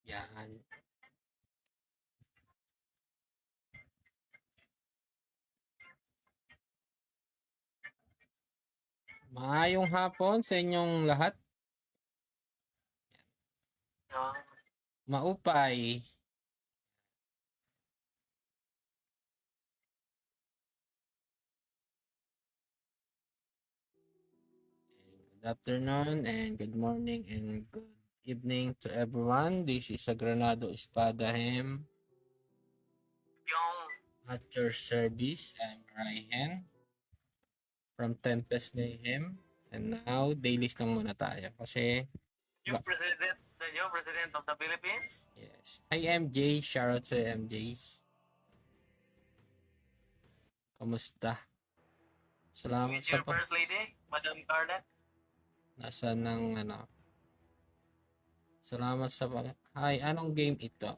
Yan. Maayong hapon sa inyong lahat. Maupay. Good afternoon and good morning and good evening to everyone. This is Sagranado Espadahem. At your service, I'm Ryan from Tempest Mayhem. And now, dailies lang muna tayo kasi Yung president of the Philippines? yes. Hi MJ, shoutout sa MJ. Kamusta? Salamat With sa your First Lady, Madam Carla? nasa ng Salamat sa Hi, anong game ito?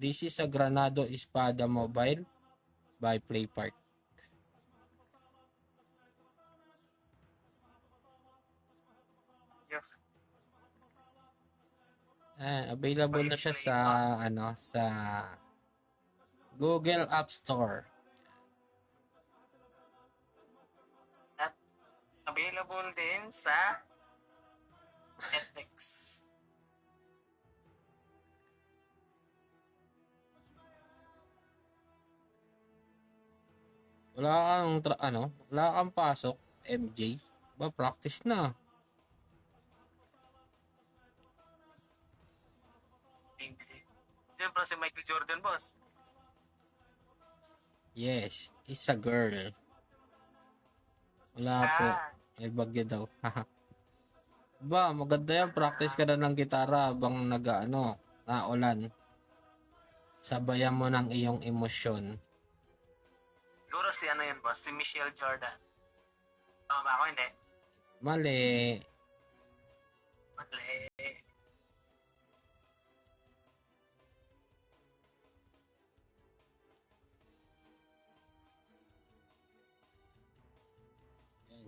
This is a Granado Espada Mobile by PlayPark. Yes. Available na siya sa sa Google App Store. At available din sa Netflix. Wala kang pasok, MJ. Ba practice na. Siyempre si Michael Jordan, boss. Yes, it's a girl. Wala po. May bagyo daw. Ba, maganda yan. Practice ka na ng gitara habang naulan. Sabayan mo ng iyong emosyon. Siguro si yan, boss? Si Michelle Jordan. Tama ba ako? Hindi? Mali.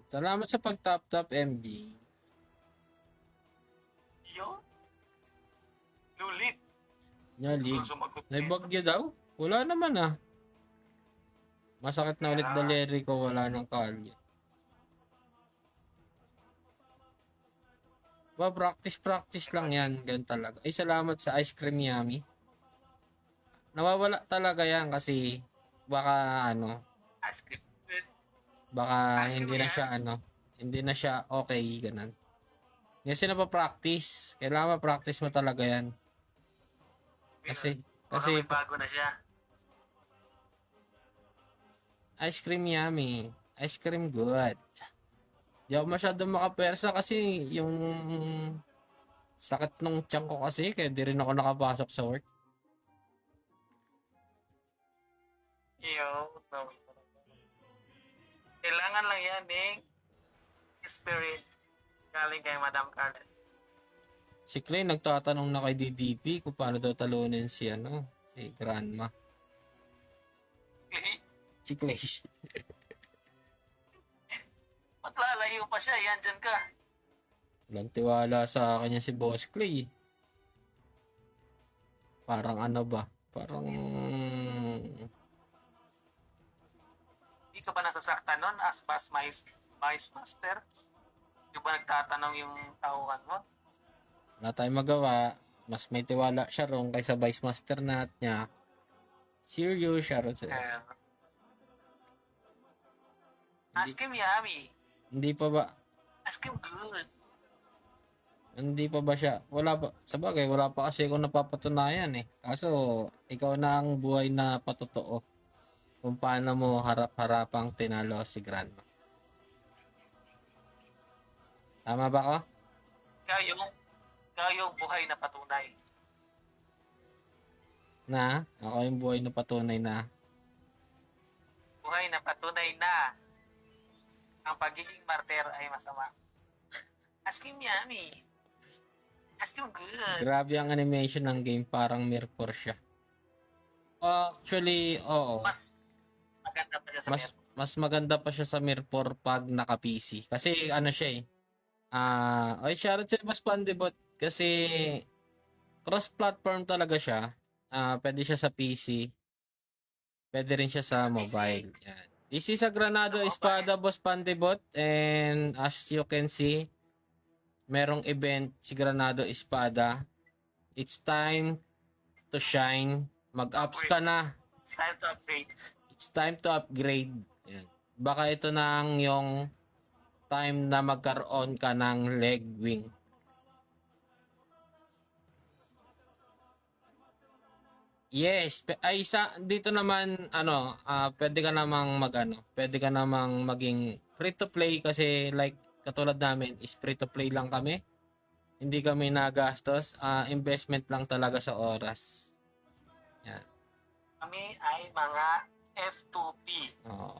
Salamat sa pag-tap-tap, MG. Yo? Lulit. Nyali. May bagyo daw? Wala naman Masakit na ulit daleri ko, wala nang kalye. Ba, practice lang yan. Ganun talaga. Ay, salamat sa ice cream yummy. Nawawala talaga yan kasi baka Ice cream. baka hindi na siya okay, ganun. Kasi napapractice. Kailangan ma-practice mo talaga yan. Kasi may bago na siya. Ice cream yummy. Ice cream good. Di ako masyadong makapersa kasi yung sakit ng tiyan ko kasi kaya di rin ako nakapasok sa work. Kailangan lang yan spirit galing kay Madam Carla. Si Clay nagtatanong na kay DDP kung paano daw talunin si Grandma. Si Clay. Maglalayo pa siya, yan dyan ka. Walang tiwala sa akin si Boss Clay. Parang Parang Hindi ka ba nasasaktan nun as Vice Master? Di ba nagtatanong yung tauhan mo? wala tayong magawa. Mas may tiwala siya ron kaysa Vice Master niya. Serious siya ron sa'yo. Ask him yummy. Hindi pa ba? Ask him good. Hindi pa ba siya? Wala pa. Sabagay, wala pa kasi ako napapatunayan Kaso, ikaw na ang buhay na patotoo kung paano mo harap-harapang tinalo si Grandma. Tama ba ako? Ikaw yung buhay na patunay. Ako yung buhay na patunay na. Buhay na patunay na ang pagiging martir ay masama. Ask him yummy. Ask him good. Grabe ang animation ng game, parang Mirror siya. Actually, oo. Mas maganda pa siya sa Mirror. Mas maganda pa siya sa Mirror pag naka-PC. Kasi siya shoutout sa Mas Pandebot kasi cross-platform talaga siya. Pwede siya sa PC, pwede rin siya sa mobile. Yan. This is a Granado Espada Boss Pandibot, and as you can see, merong event si Granado Espada. It's time to shine. Mag-ups ka na. It's time to upgrade. It's time to upgrade. Yan. Baka ito na ang yung time na magkaroon ka ng leg wing. Yes, dito naman pwede ka namang pwede ka namang maging free to play kasi like katulad namin is free to play lang kami. Hindi kami nagastos, investment lang talaga sa oras. Yan. Kami ay mga F2P. Oh,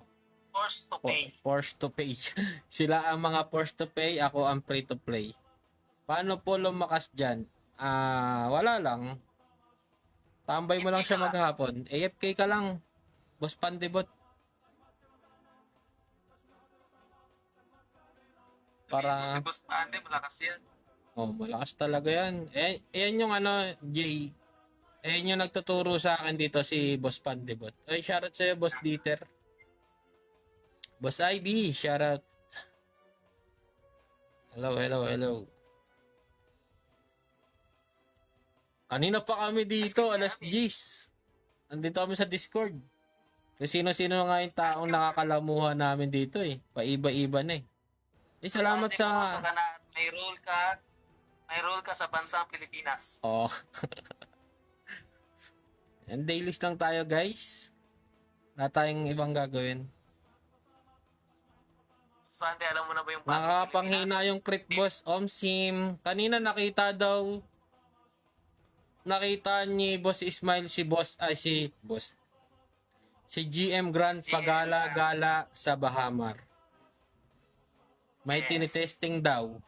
Forced to pay. forced to pay. Sila ang mga forced to pay, ako ang free to play. Paano po lumakas diyan? Wala lang. Tambay mo lang siya maghapon. AFK ka lang. Boss Pandibot. Para Si Boss Pande, malakas yan. malakas talaga yan. Yan yung Jay. Ayan yung nagtuturo sa akin dito si Boss Pandibot. Ay, shoutout sa'yo, Boss Dieter. Boss IB, shoutout. Hello. Kanina pa kami dito, alas 10. Nandito kami sa Discord. Kasi sino-sino nga yung taong nakakalamuhan namin dito eh. Paiba-iba na eh. Salamat Pande, sa... pumasok ka na, may role ka sa bansang Pilipinas. Oh. And dailies lang tayo guys. Wala tayong ibang gagawin. So, Ande, alam mo na ba yung Nakapanghina yung crit boss Omsim. Kanina nakita ni Boss Ismail si GM Grand pagala-gala sa Bahamar. May tinitesting daw.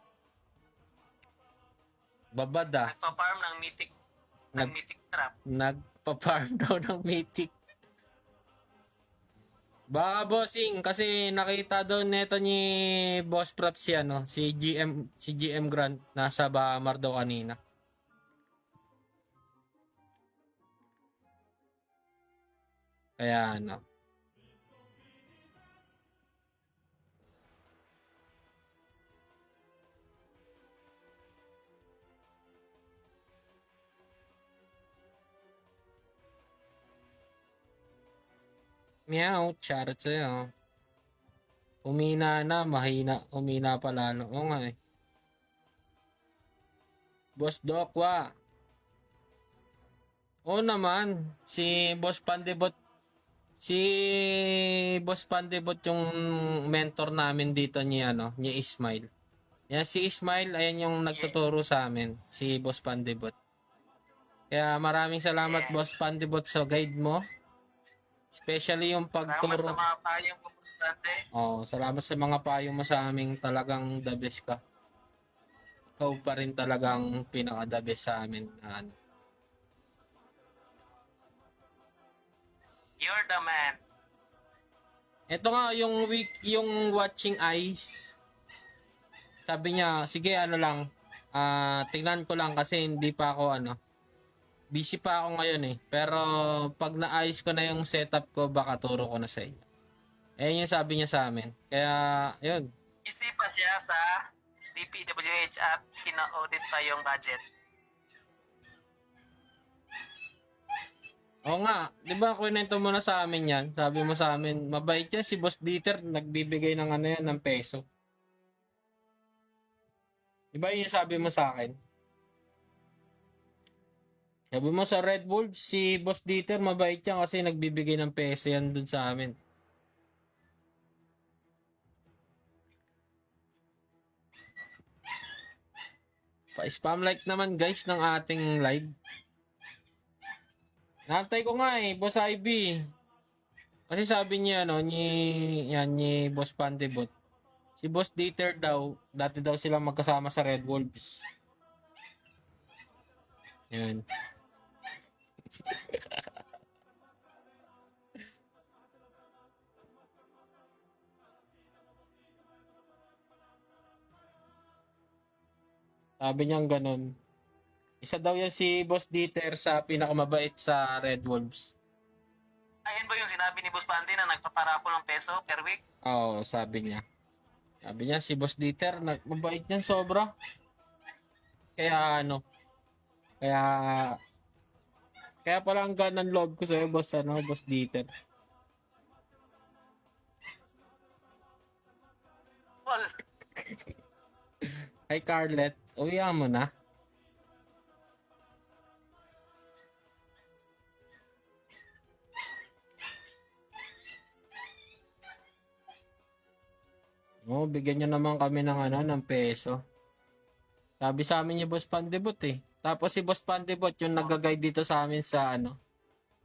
Babada. Nagpa-farm ng mythic trap. Nagpa-farm daw ng mythic. Baka bossing kasi nakita daw neto ni Boss Props si GM Grant nasa Bahamar daw kanina. Kaya Meow, charot sa'yo. Umina pa lalo. Oo nga eh. Boss Dokwa. Oo naman, si Boss Pandibot yung mentor namin dito ni Ismail. Yan si Ismail, ayan yung nagtuturo sa amin, si Boss Pandibot. Kaya maraming salamat Boss Pandibot sa guide mo. Especially yung pagturo. Salamat sa mga payong mo, Boss Pande. Salamat sa mga payong mo sa aming talagang the best ka. Ikaw pa rin talagang pinaka the best sa amin. You're the man. Ito nga yung watching eyes. Sabi niya, sige tingnan ko lang kasi hindi pa ako busy pa ako ngayon eh. Pero pag naayos ko na yung setup ko, baka turo ko na sa inyo. Ayun yung sabi niya sa amin. Kaya, yun. Busy pa siya sa DPWH at kina-audit pa yung budget. Oo nga, di ba kwento mo na sa amin yan? Sabi mo sa amin, mabait yan si Boss Dieter, nagbibigay ng ng peso. Di ba yun yung sabi mo sa akin? Sabi mo sa Red Wolves, si Boss Dieter mabait yan kasi nagbibigay ng peso yan dun sa amin. Pa-spam like naman guys ng ating live. Nantay ko nga Boss IB. Kasi sabi niya ni Boss Pandibot. Si Boss Dieter daw, dati daw silang magkasama sa Red Wolves. Yan. Sabi niya ganun. Isa daw yan si Boss Dieter sa pinakamabait sa Red Wolves. Ayan ba yung sinabi ni Boss Pandi na nagpaparapol ng peso per week? Oo, sabi niya. Sabi niya, si Boss Dieter, mabait yan sobra. Kaya ano, kaya, kaya pala ang ganang loob ko sa'yo, Boss, Boss Dieter. Well, Hi, Carlet. Uwihan mo na. Oo, bigyan niyo naman kami ng ng peso. Sabi sa amin ni Boss Pandibot eh. Tapos si Boss Pandibot yung nag-guide dito sa amin sa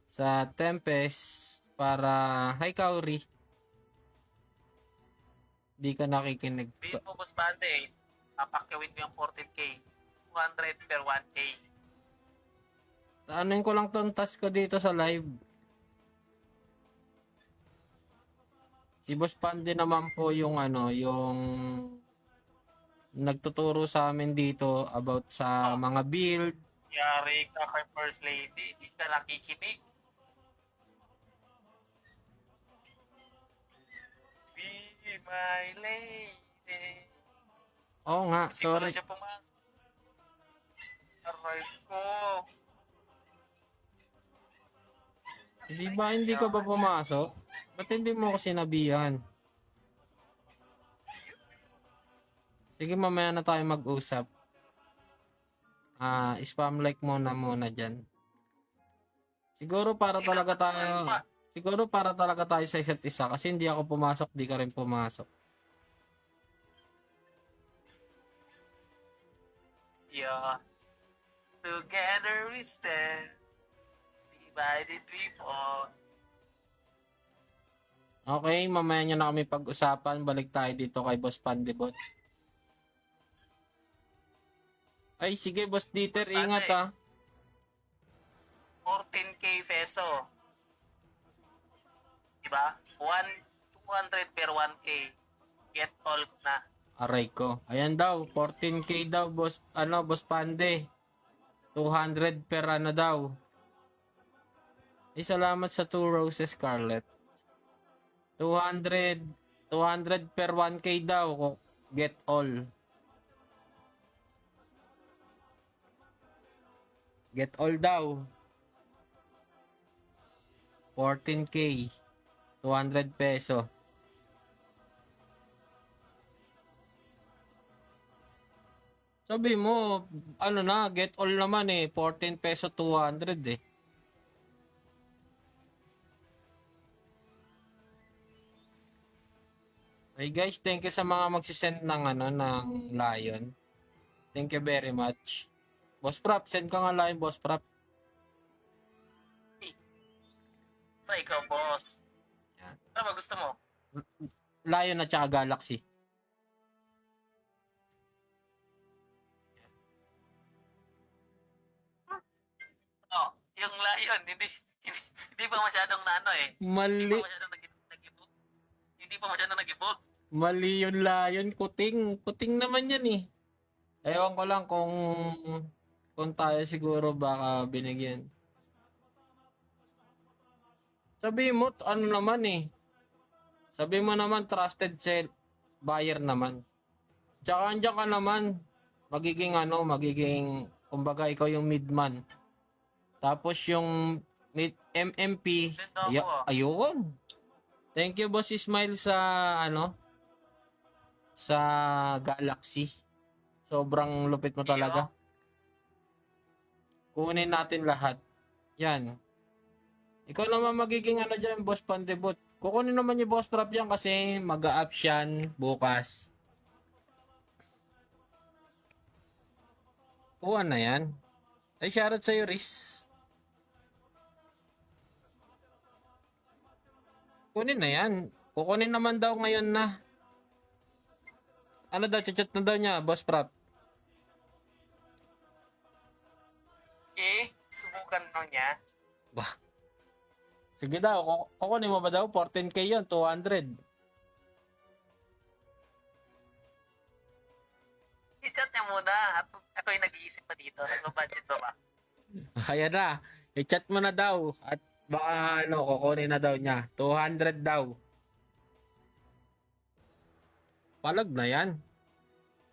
sa Tempest para hi Kauri. Di ka nakikinig. sabihin mo Boss Pandi, papakyawin ko yung 14K. 200 per 1K. Anuin ko lang tong task ko dito sa live. Si Boss Pandi naman po yung yung nagtuturo sa amin dito about sa mga build. Yari ka kay First Lady, di ka nakikinig. Be my lady. Oo nga, Hindi ko sorry. na siya pumasok. Aray ko. Di ba hindi ka ba pumasok? Ba't hindi mo ko sinabihan? Sige, mamaya na tayo mag-usap. Spam like muna dyan. Siguro para talaga tayo, sa isa't isa kasi hindi ako pumasok, di ka rin pumasok. Yeah. Together we stand. Divided we fall. Okay, mamaya nyo na kami pag-usapan. Balik tayo dito kay Boss Pandibot. Ay, sige, Boss Dieter, Boss ingat Pande. ha. 14K peso. Diba? 200 per 1K. Get all na. Aray ko. Ayan daw, 14K daw, Boss, Boss Pande. 200 per daw. Salamat sa 2 roses, Scarlett. 200 per 1K daw. Get all. Get all daw. 14K. 200 peso. Sabi mo, get all naman 14 peso 200 eh. Hey guys, thank you sa mga magsisend ng ng Lion. Thank you very much. Boss Prop, send ka nga Lion, Boss Prop. So, ikaw, boss. Yan. Ano ba gusto mo? Lion at saka Galaxy. Oh, yung lion, hindi pa masyadong Hindi Mali. pa masyadong nag-ibog. Hindi pa masyadong nag-ibog. Mali yung Lion. Kuting. Kuting naman yan eh. Ewan ko lang kung tayo siguro baka binigyan. Sabi mo, naman eh. Sabi mo naman, trusted buyer naman. Tsaka andyan ka naman, magiging, kumbaga ikaw yung midman. Tapos yung MMP, Send ako. ayun. Thank you, Boss Ismail sa, sa Galaxy. Sobrang lupit mo talaga. Kunin natin lahat. Yan. Ikaw naman magiging dyan, Boss Pandebot. Kukunin naman yung Boss Prop yan kasi mag-a-up yan bukas. Kuha na yan. Ay, shoutout sa'yo, Riz. Kunin na yan. Kukunin naman daw ngayon na. Ano daw, chat na daw niya, Boss Prop. Subukan mo niya. Bah. Sige daw, kukunin mo ba daw? 14K yun, 200. I-chat niya muna. At ako yung nag-iisip pa dito. Nag-budget pa ba? Kaya na. I-chat mo na daw. At baka kukunin na daw niya. 200 daw. Palag na yan.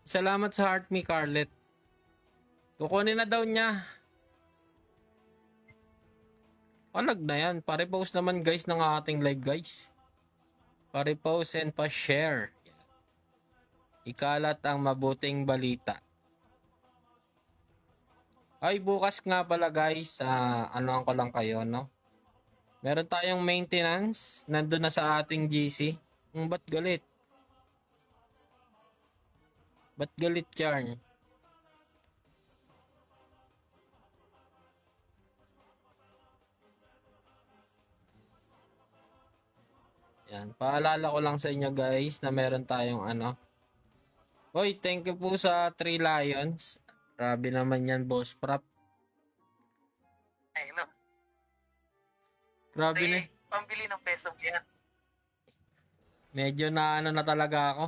Salamat sa heart me, Carlet. Kukunin na daw niya. Palag na yan. Pare-post naman guys ng ating live guys. Pare-post and pa-share. Ikalat ang mabuting balita. Ay, bukas nga pala guys. Anoan ko lang kayo, no? Meron tayong maintenance. Nandun na sa ating GC. Ba't galit? Ba't galit yarn? Yan. Paalala ko lang sa inyo guys na meron tayong Hoy, thank you po sa 3 Lions. Grabe naman yan, Boss Prop. Ay, no. Grabe na. Pambili ng peso mo yan. Medyo na na talaga ako.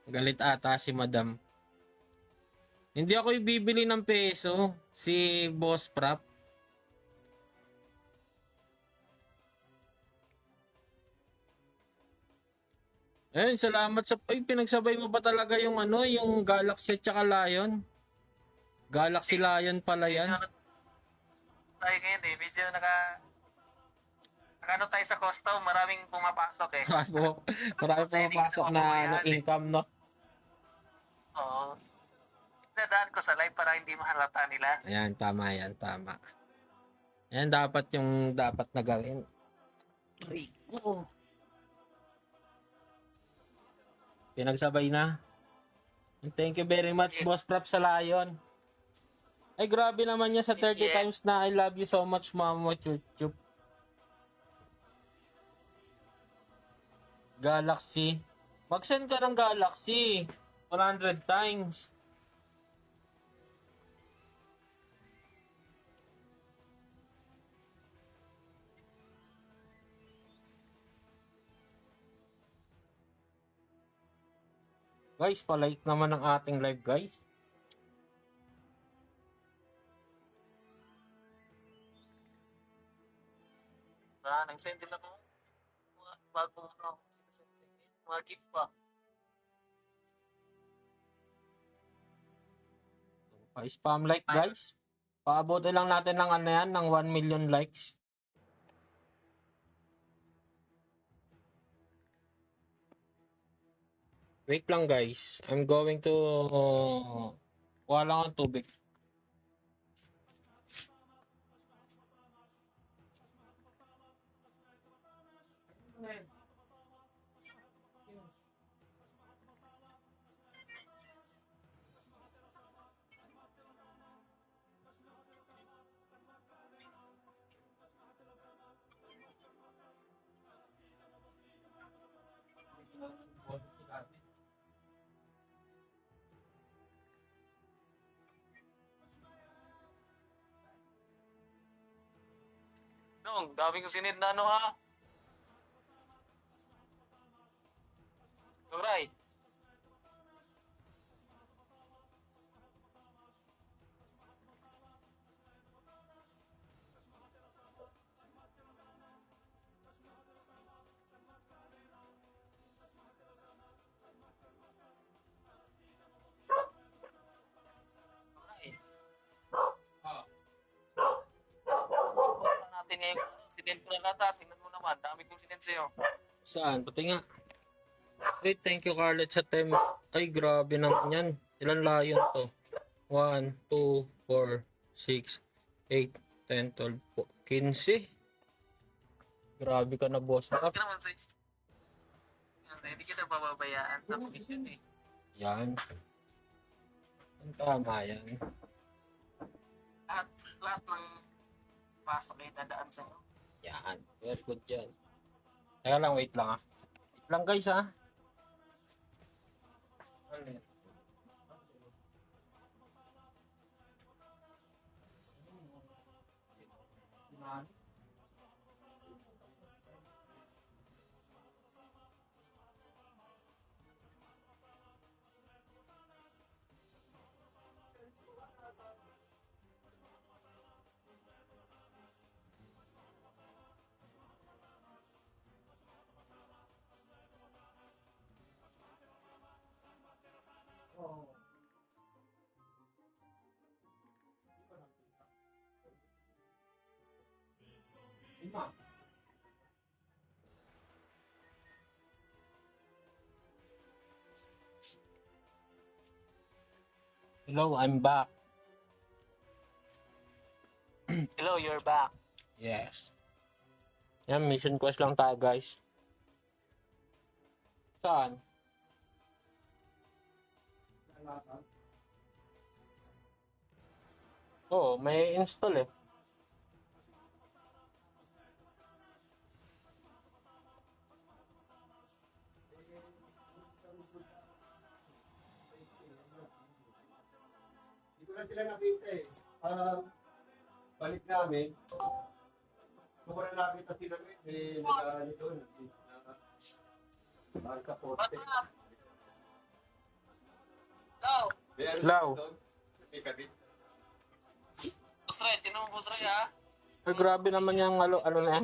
Galit ata si Madam. Hindi ako ibibili ng peso. Si Boss Prop. Ayun, salamat sa... Ay, pinagsabay mo pa talaga yung yung Galaxy at saka Lion. Galaxy Lion pala yan. Medyo tayo ngayon medyo nakano tayo sa custom, maraming pumapasok eh. Marami pumapasok na income, no? Oo. Dadaan ko sa live para hindi mahalata nila. Ayan, tama yan, tama. Ayan, dapat yung dapat na gawin. Rico. Pinagsabay na. And thank you very much, Boss Prop sa Lion. Ay, grabe naman niya sa 30 times na I love you so much, Mama Chuchup. Galaxy. Mag-send ka ng Galaxy. 100 times. Guys, palike naman ang ating live, guys. Nag-send din ako. Bago mga gift pa. Pa-spam like, guys. Paabutin lang natin ng ng 1 million likes. Wait lang guys. I'm going to kuha lang ang tubig. Dong, dami kong sinid na ha. Alright. Natin ngayon, sinend ko na lahat. Tingnan mo naman, dami kong sinend sa'yo. Saan? Pati nga. Wait, thank you Carlet sa time. Ay, grabe naman yan. Ilan layon to? 1, 2, 4, 6, 8, 10, 12, 15. Grabe ka na, boss. Hindi ka naman sis. Hindi kita pababayaan sa commission eh. Yan. Ang tama yan. Lahat ng pasok ay dadaan sa'yo. Yan. Very good yan. Teka lang, wait lang Wait lang guys Ano yan? Hello, I'm back. Hello, you're back. Yes. Yan, mission quest lang tayo, guys. Saan? Oo, may install eh. Hindi ko lang sila nakita eh. Balik namin. Kung wala nakita sila eh, nag-aano doon. Marka-porte. Hello. Meron Hello. doon. May kabit. Boss Ray, tinan mo Boss Ray ha. Ay, grabe naman yung ano na yan.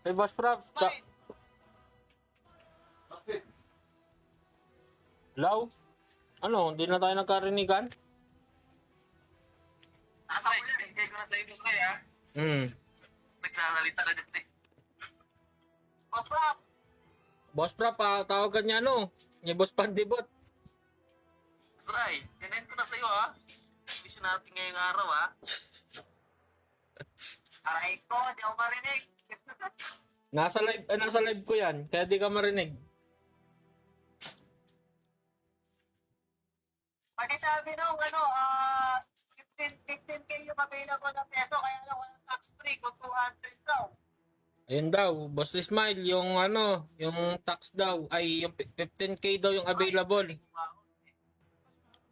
Hey, Boss Prab. Ray, Bakit? Hello? Ano, hindi na tayo nagkarinigan? nasa ulan eh. Kaya ko na sa'yo Boss Ray ha. Nagsasalita na dyan eh. Boss Rob. Boss Prab, tawagan niya ano? Ni Boss Pandibot. Boss Ray, tinayin ko na sa'yo ha. Mission natin ngayong araw ha. Aray ko, di ako marinig. Nasa live ko yan, kaya di ka marinig. Pag sabi nung 15K yung available na peso, kaya lang walang tax free kung 200 daw. Ayun daw, Boss Ismail, yung yung tax daw, ay yung 15K daw yung available.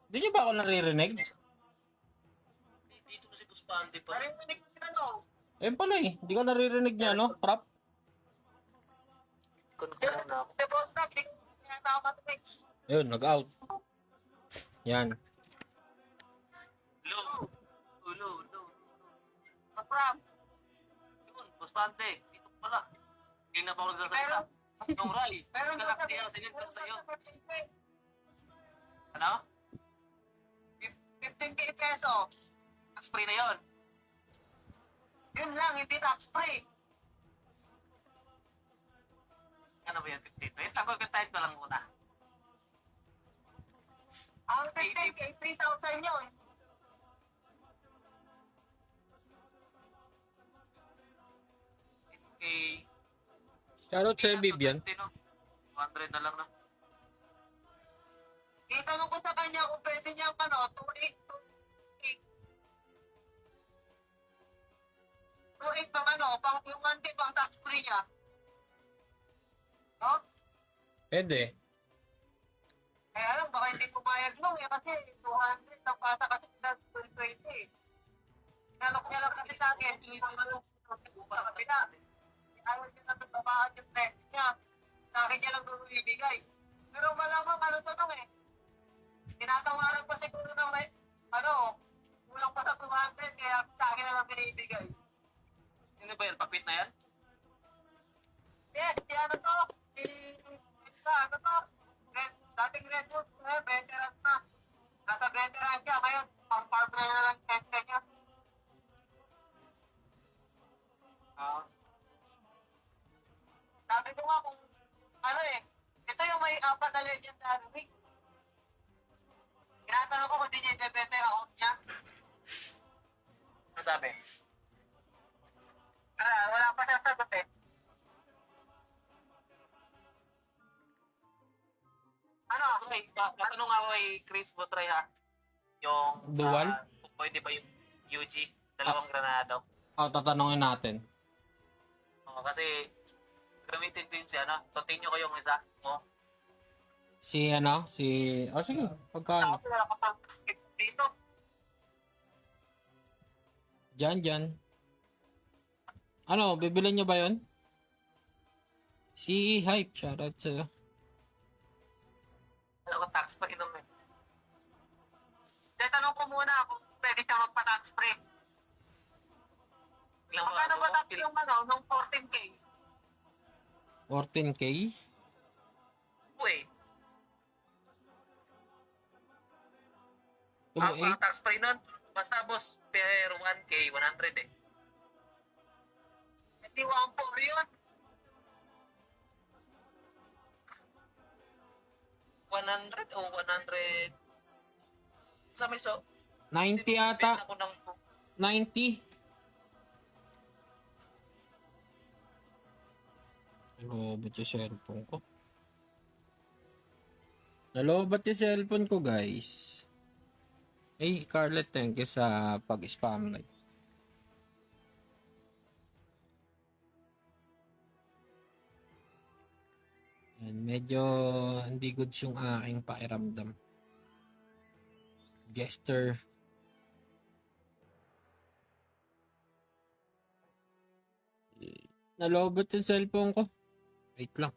Di niyo ba ako naririnig? Dito na si Buspante pa. Narinig ko na no. Eh pala eh, di ka naririnig niya, no? Prap? Confirm na ako. Boss Rob, hindi ko matulog. Ayun, nag-out. Yan. Hello. Hello. Boss Rob. Yun, Buspante. Dito pala. Hindi na pa ako nagsasalita. Yung Ray. Pero galakti ang sinintag sa'yo. Ano? 15K peso. Tax free na yun. Yun lang, hindi tax free. Ano ba yan, 15? Wait lang, pagkatahit ko lang muna. Ang 15K, 3,000 yun. Okay. Shoutout sa Vivian. 200 na lang na. Itanong ko sa kanya kung pwede niya 2,800. 2,800 pang yung monthly pang tax free niya. No? Pwede. Kaya alam, baka hindi pumayag nung kasi 200 ang pata kasi sila 220. Tinalok niya lang kasi sa akin, hindi naman nung sa kabila. Ayaw niya na babahan yung presyo niya. Sa akin niya lang doon ibigay. Pero malamang tanong eh. Tinatawaran pa siguro ng kulang pa sa 200 kaya sa akin na lang binibigay. Ano ba yan? Papit na yan? Yes, dating Redwood, veteran na. Nasa veteran siya ngayon, pang farm na lang tente niya. Sabi ko nga kung, ito yung may 4 na legendary week. Tinatanong ko kung di niya ibebete ang account niya. Ano sabi? Wala pa siyang sagot eh. Tatanong nga kay Chris Bosray ha. Yung Dual? Pwede ba yung UG? Dalawang granado. Tatanungin natin. Kasi gamitin ko yun continue ko yung isa mo. Sige, pagkano? Ako wala ka pang dito. Diyan. Ano, bibili niyo ba yun? Si Hype, shoutout sa'yo. Wala ko tax pa inom eh. Tanong ko muna kung pwede siya magpa-tax free. Magkano ba tax yung nung 14K? 14K? Uy, Tumae. tax free nun? Basta boss, per 1K, 100 eh. Hindi 1.4 yun. 100 o 100. Sa may so, 90 ata. ako ng 90. Nalobat yung cellphone ko. Nalobat yung cellphone ko, guys. Hey, Carlet, thank you sa pag-spam like. Yan, medyo hindi good yung aking pakiramdam. Gesture. Nalobat yung cellphone ko. Wait lang.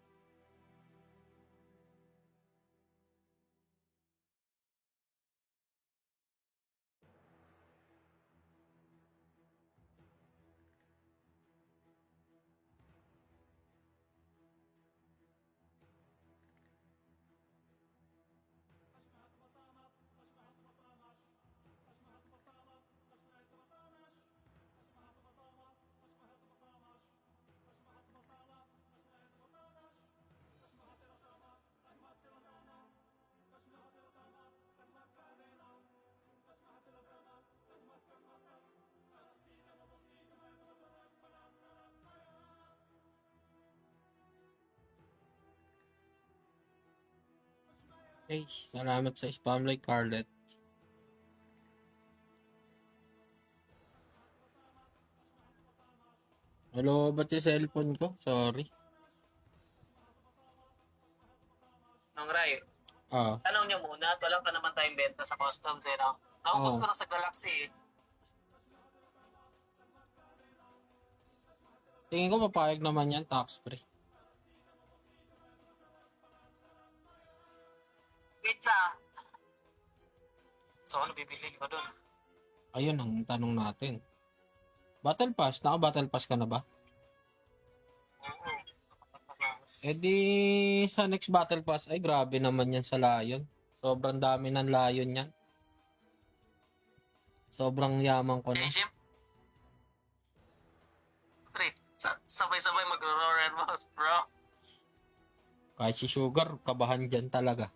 Hey, salamat sa spam like, Carlet. Nalobat yung cellphone ko. Sorry. Nang Ray. Ah, Tanong niya muna, wala pa naman tayong benta sa customs eh, no? Naubos Oo. ko na sa Galaxy eh. tingin ko papayag naman yan, tax free. Wait lang. So ano bibili ko doon? Ayun ang tanong natin. Battle Pass? Naka-Battle Pass ka na ba? Eh di sa next Battle Pass, ay grabe naman yan sa Lion. Sobrang dami ng Lion yan. Sobrang yaman ko na. Eh, Jim? Pre, sabay-sabay mag-roar and mouse, bro. Kahit si Sugar, kabahan dyan talaga.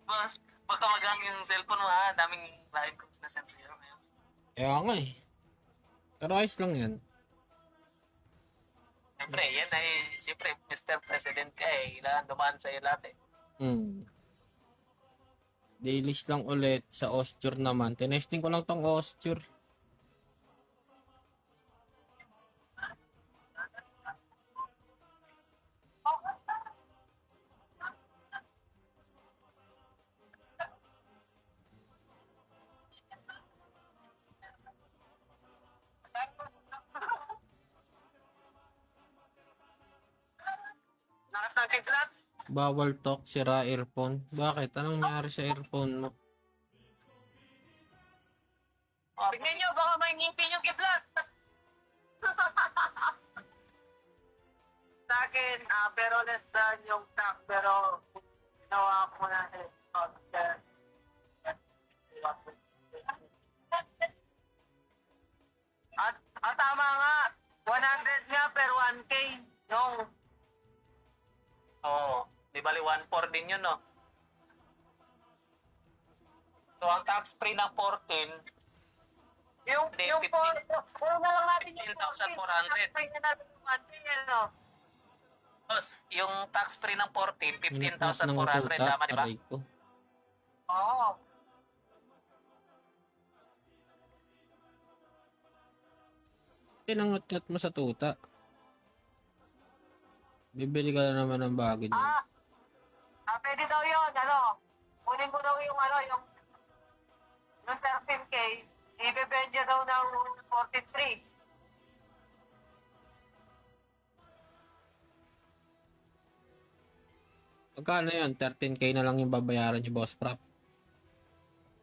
Boss, baka magang yung cellphone mo ha. Daming line codes na send sa'yo ngayon. Kaya nga eh. Pero ayos lang yan. Siyempre, yan ay, siyempre, Mr. President ka eh. Kailangan dumaan sa'yo lahat eh. Dailies lang ulit sa Osture naman. Tinesting ko lang tong Osture. Lakas ng kidlat. Bawal talk, sira earphone. Bakit? Anong nangyari sa earphone mo? Tignan nyo, baka may ngipin yung kidlat. Sa akin, pero less than yung tax, pero ginawa ko na eh. At tama nga, 100 nga per 1K. No. Oo. Di bali 1.4 din yun, no? So, ang tax free ng 14, Yung, Hindi, yung 15. puro na lang natin yung 15,400. Tax na natin yung 1K, ano? Boss, yung tax free ng 14, Minaknak ng 15,400, tuta. tama di ba? Aray ko. Oo. Pinangat-ngat mo sa tuta. Bibili ka na naman ng bago niyan. Pwede daw yun, ano? Kunin ko daw yung, ano, yung 13K, ibebedya daw ng 43. Magkano yun? 13K na lang yung babayaran niyo, Boss Prop.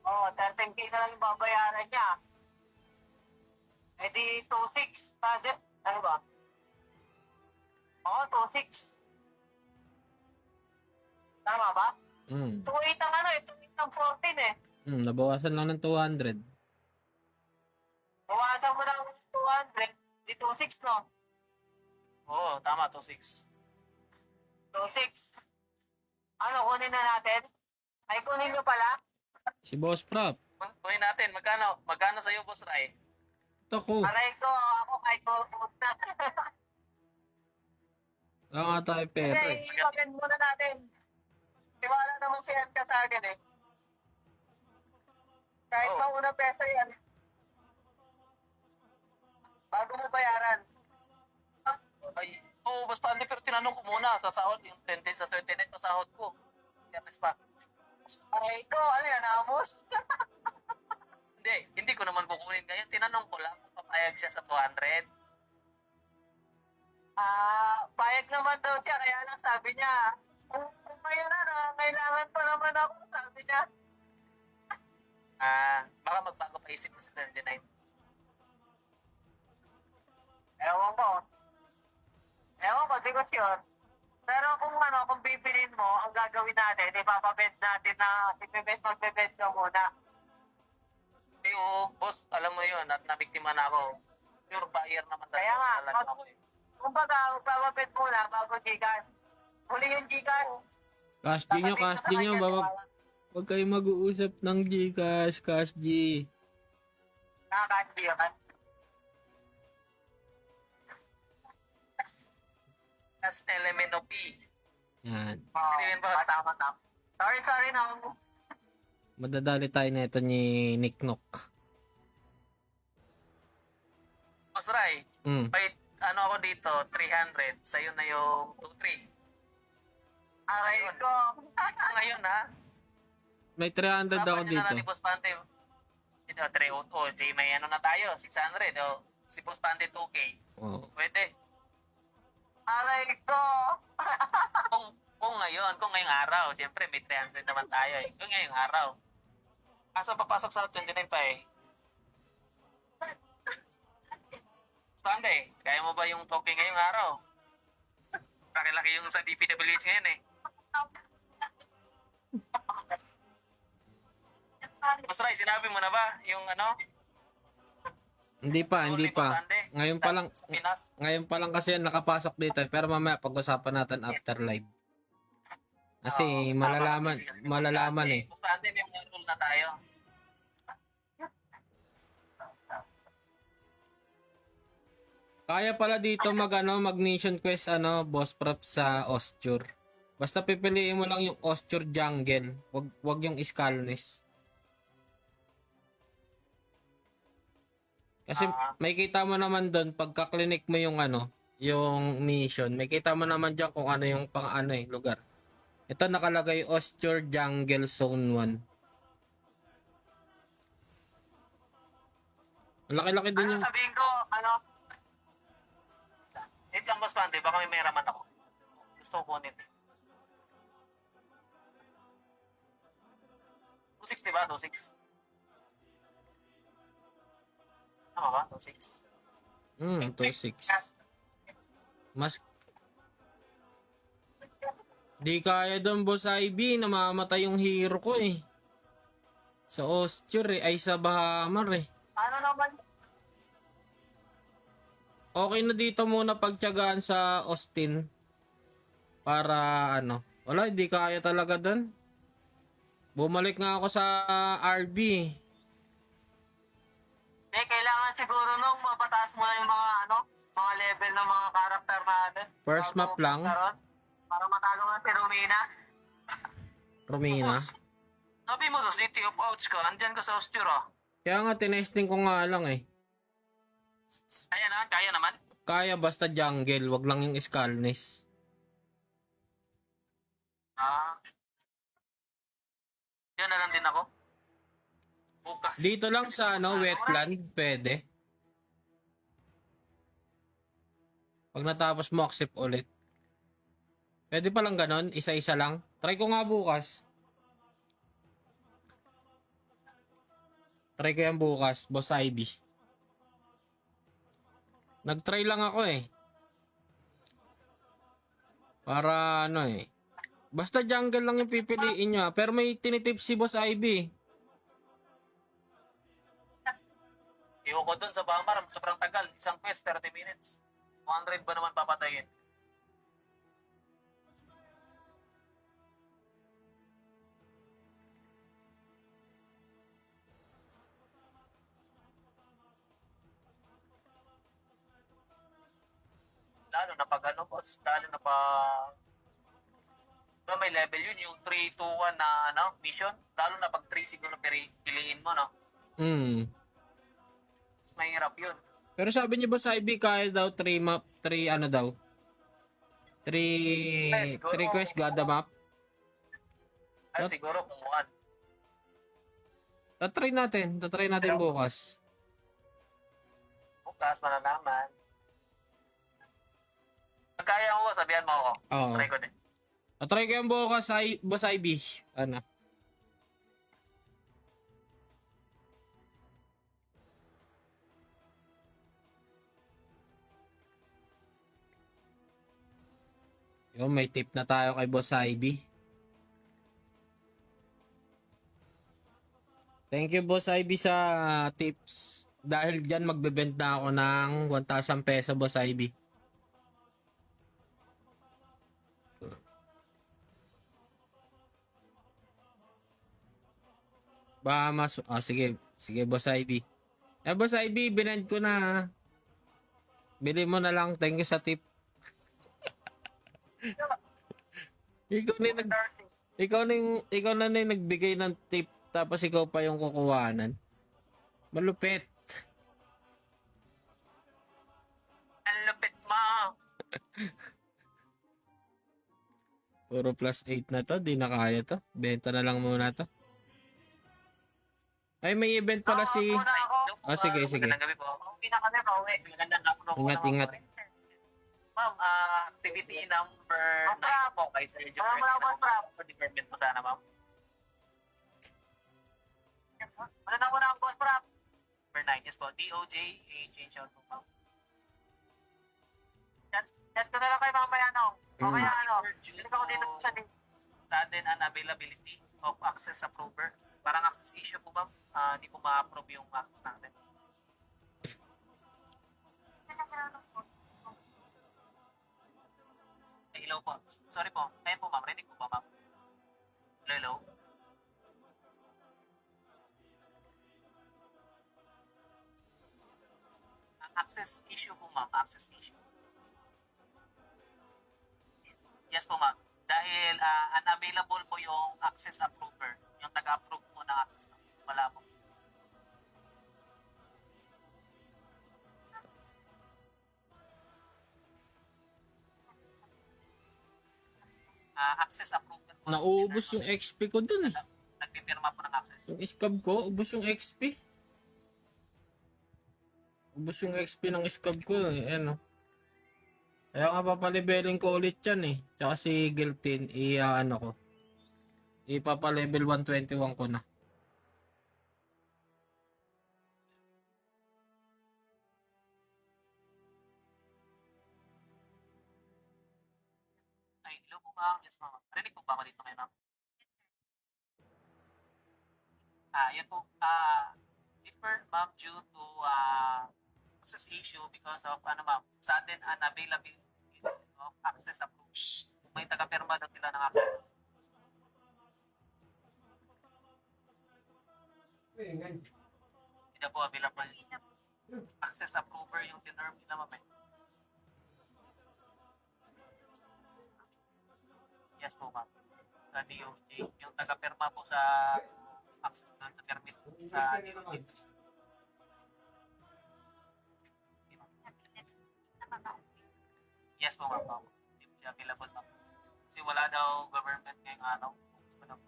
Oo, 13K na lang yung babayaran niya. Eh di 2.6. Ano ba? Oo, 2.6. Tama ba? 2.8 ang ano eh, 2.8 ang 14 eh. Nabawasan lang ng 200. Bawasan mo ng 200, di 26, no? Oo, tama, 2.6. 26. Ano, kunin na natin? Ay, kunin nyo pala? Si Boss Prop. Kunin natin, magkano sa'yo, Boss Ray? Ito ko. Aray ko, ako kahit kulit na. Wala nga tayo pera eh. Kasi, ipagand muna natin. Tiwala naman si Anka sa akin eh. Kahit Oo. mauna peso yan. Bago mo bayaran. Ay, oo, basta hindi, pero tinanong ko muna sa sahod, yung 10 sa 29 na sahod ko. Yes pa. Aray ko, ano yan, Amos? Hindi ko naman kukunin ngayon. Tinanong ko lang kung papayag siya sa 200. Payag naman daw siya, kaya lang sabi niya, kung ngayon na, kailangan pa naman ako, sabi niya. Baka magbago pa isip ko sa 29. Ewan ko. Ewan ko, di ko sure. Pero kung bibilin mo, ang gagawin natin, ipapabed natin na, magbebed ka muna. Eh, oo, boss, alam mo yun, at nabiktima na ako. Pure buyer naman Kaya nga, talaga ako eh. kumbaga, magpapabed muna bago Gcash. Huli yung Gcash. Cash G nyo, Cash G nyo. Huwag kayo mag-uusap ng Gcash, Cash G. Cash yun. As element of E. Yan. Hindi rin, boss. Tama. Sorry, no. Madadali tayo na ito ni Nick Nock. Boss Ray, Mm. may ano ako dito, 300. Sa'yo na yung 2-3. Aray ko. Ngayon ha, May 300 ako usapan nyo na lang dito. ni Boss Pante. Ito, 300. Di may ano na tayo, 600. O, si Boss Pante 2K. Oh. Pwede. Aray ko. Kung ngayong araw, siyempre may 300 naman tayo eh. Kung ngayong araw. Kaso papasok sa 29 pa eh. Sunday, kaya mo ba yung token ngayong araw? Laki-laki yung sa DPWH ngayon eh. Mas Ray, sinabi mo na ba yung ano? Hindi pa. Sunday? Sa Pinas? Ngayon pa lang kasi yan nakapasok dito. Pero mamaya pag-usapan natin after live. Kasi Oo, malalaman, tama kasi malalaman eh. Mas Sunday, may mga rule na tayo. Kaya pala dito mag mission quest boss prop sa Osture. Basta pipiliin mo lang yung Osture Jungle, wag yung Skalnes. Kasi may kita mo naman doon pagka-clinic mo yung yung mission. May kita mo naman diyan kung ano yung lugar. Ito nakalagay Osture Jungle Zone 1. Laki-laki din yung Sabihin ko, Wait lang, Boss Pante, baka may raman ako. Gusto ko kunin. 2.6, diba? 2.6. Tama ba? 2.6. 2.6. Mas di kaya doon, Boss IB, namamatay yung hero ko eh. Sa Osture ay sa Bahamar eh. ano naman, Okay na dito muna pagtiyagaan sa Austin. Para wala, hindi kaya talaga doon. Bumalik nga ako sa RB. kailangan siguro nung mapataas mo na yung mga level ng mga karakter natin. First map lang. Para matalo nga si Romina. Romina. Sabi mo sa City of Outs ka, andyan ka sa Ostura. Kaya nga tinesting ko nga lang eh. Kaya naman. Kaya basta jungle, wag lang yung Skalnes. Yan na lang din ako. Bukas. Dito lang sa wetland, pwede. Pag natapos mo, accept ulit. Pwede pa lang ganon, isa-isa lang. Try ko nga bukas. Try ko yan bukas, Boss Ivy. Nag-try lang ako eh. Para Basta jungle lang yung pipiliin nyo. Pero may tinitip si Boss Ivy. Iwan ko dun sa Bamar, sobrang tagal. Isang quest, 30 minutes. 200 ba naman papatayin? Lalo na pag ano, boss, lalo na pa may level yun, yung 3-2-1 na ano, mission. Lalo na pag 3 siguro piliin mo, no? Hmm. Mas mahirap yun. Pero sabi niyo ba sa IB kaya daw 3 map, 3 ano daw? 3 siguro. 3 quest gada map. Ay, siguro kung 1. Tatry natin bukas. Bukas, malalaman. Pag kaya ko, sabihan mo ako. Oo. Try ko din. Tatry ko yung bukas sa boss IB. Ano? Yung may tip na tayo kay boss IB. Thank you boss IB sa tips. Dahil dyan magbebenta na ako ng 1,000 peso boss IB. Sige. Sige boss IB. Boss IB, binend ko na. Bili mo na lang. Thank you sa tip. ikaw na yung nagbigay ng tip tapos ikaw pa yung kukuhanan. Malupit. Ang lupit mo! Puro plus 8 na to. Di na kaya to. Benta na lang muna to. Ay, may event pala si... Muna ako. Sige. Magandang gabi po. Uwi na kami, pauwi. Magandang gabi po. Ingat. Ma'am, activity number Ang 9 po kay Sir Joe. Wala, For department po sana, ma'am. Wala na muna ang boss, prop. Number 9, yes po. DOJ, change out po, ma'am. Chat ko na lang kayo mamaya, no? O Mm. kaya ano, Due hindi ako dito sa din. sudden unavailability of access approver. Parang access issue po, ma'am. Hindi po ma-approve yung access natin. Ay, hello po. Sorry po. Ayan po, ma'am. Rinig po ba, ma'am? Hello? Access issue po, ma'am. Access issue. Yes po, ma'am. Dahil unavailable po yung access approver. Yung taga-approve po ng access. Wala po. Access approver po. Nauubos yung XP ko dun eh. Nagpipirma po ng access. Yung scab ko, ubos yung XP. Ubos yung XP ng scab ko eh. Ano. Kaya nga papaleveling ko ulit yan eh. Tsaka si Giltin, ano ko. Ipapalevel 121 ko na. Ay, hello po, ma'am. Yes, ma'am. Rinig po ba ako dito ngayon, ma'am? Yun po. Deferred, ma'am, due to access issue because of, ma'am, sudden unavailability of access approval. May taga-perma daw sila ng access. Hindi na po available. Access approver yung tinerm nila, ma'am. Yes po, ma'am. Sa DOJ. Yung taga-perma po sa access doon sa permit sa DOJ. Yes po, ma'am. Hindi po siya available, ma'am. Kasi wala daw government ngayong araw. Okay, ma'am.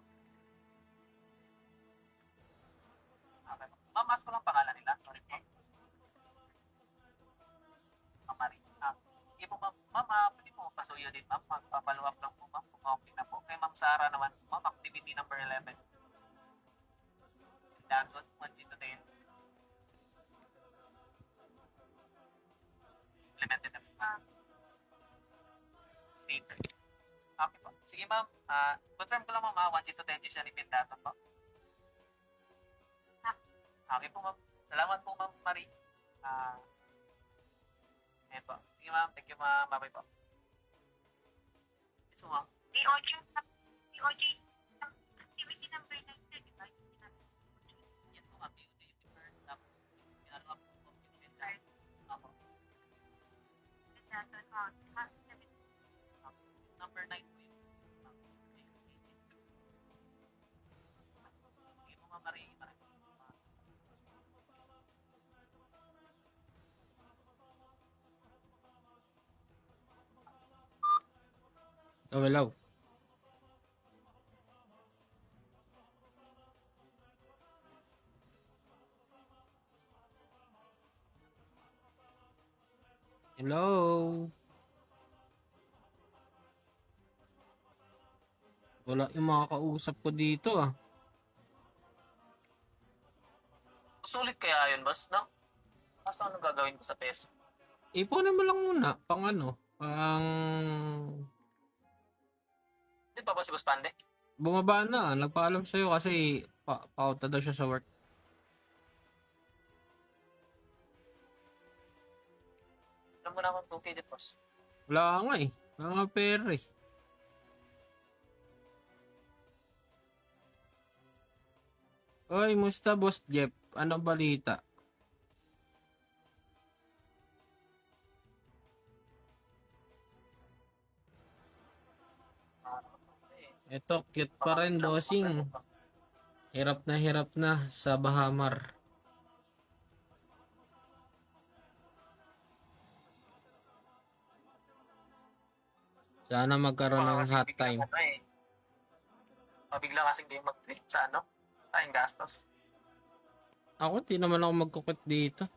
Ma'am, ask ko lang pangalan nila. Sorry po. Ma'am Marie. Sige po, ma'am. Ma'am, pwede po pasuyo din, ma'am. Magpapalo up lang po, ma'am. Kung okay na po. Kay Ma'am Sara naman, ma'am, activity number 11. Dagot, 1 to 10. Implemented na po. Later. Okay po. Sige, ma'am. Confirm ko lang, ma'am. 1 to 10 siya ni Pindato po. Okay po, ma'am. Salamat po, Ma'am Marie. Ah, ayan po. Sige, ma'am. Thank you, ma'am. Bye-bye po. Yes, ma'am. DOJ activity number 9, di ba? Yan po, ma'am. DOJ deferred. Tapos, ginagawa po po. Opo. Number 9 po yun. Sige po, Ma'am Marie. Oh, hello. Hello. Wala yung mga kausap ko dito ah. Sulit kaya yun, boss, no? Basta anong gagawin ko sa peso? Ipunin mo lang muna pang ano, pang Di pa ba si Boss Pande? bumaba na, nagpaalam sa'yo kasi pauta daw siya sa work. Alam mo naman 2K din, boss. Wala nga eh. Wala nga pera eh. Oy, musta Boss Jeff? Anong balita? Eto, cute pa rin, bossing. Hirap na sa Bahamar. Sana magkaroon ng hot time. Mabigla kasing di mag-tweet sa ano? Tayong gastos. Ako, di naman ako magkukit dito.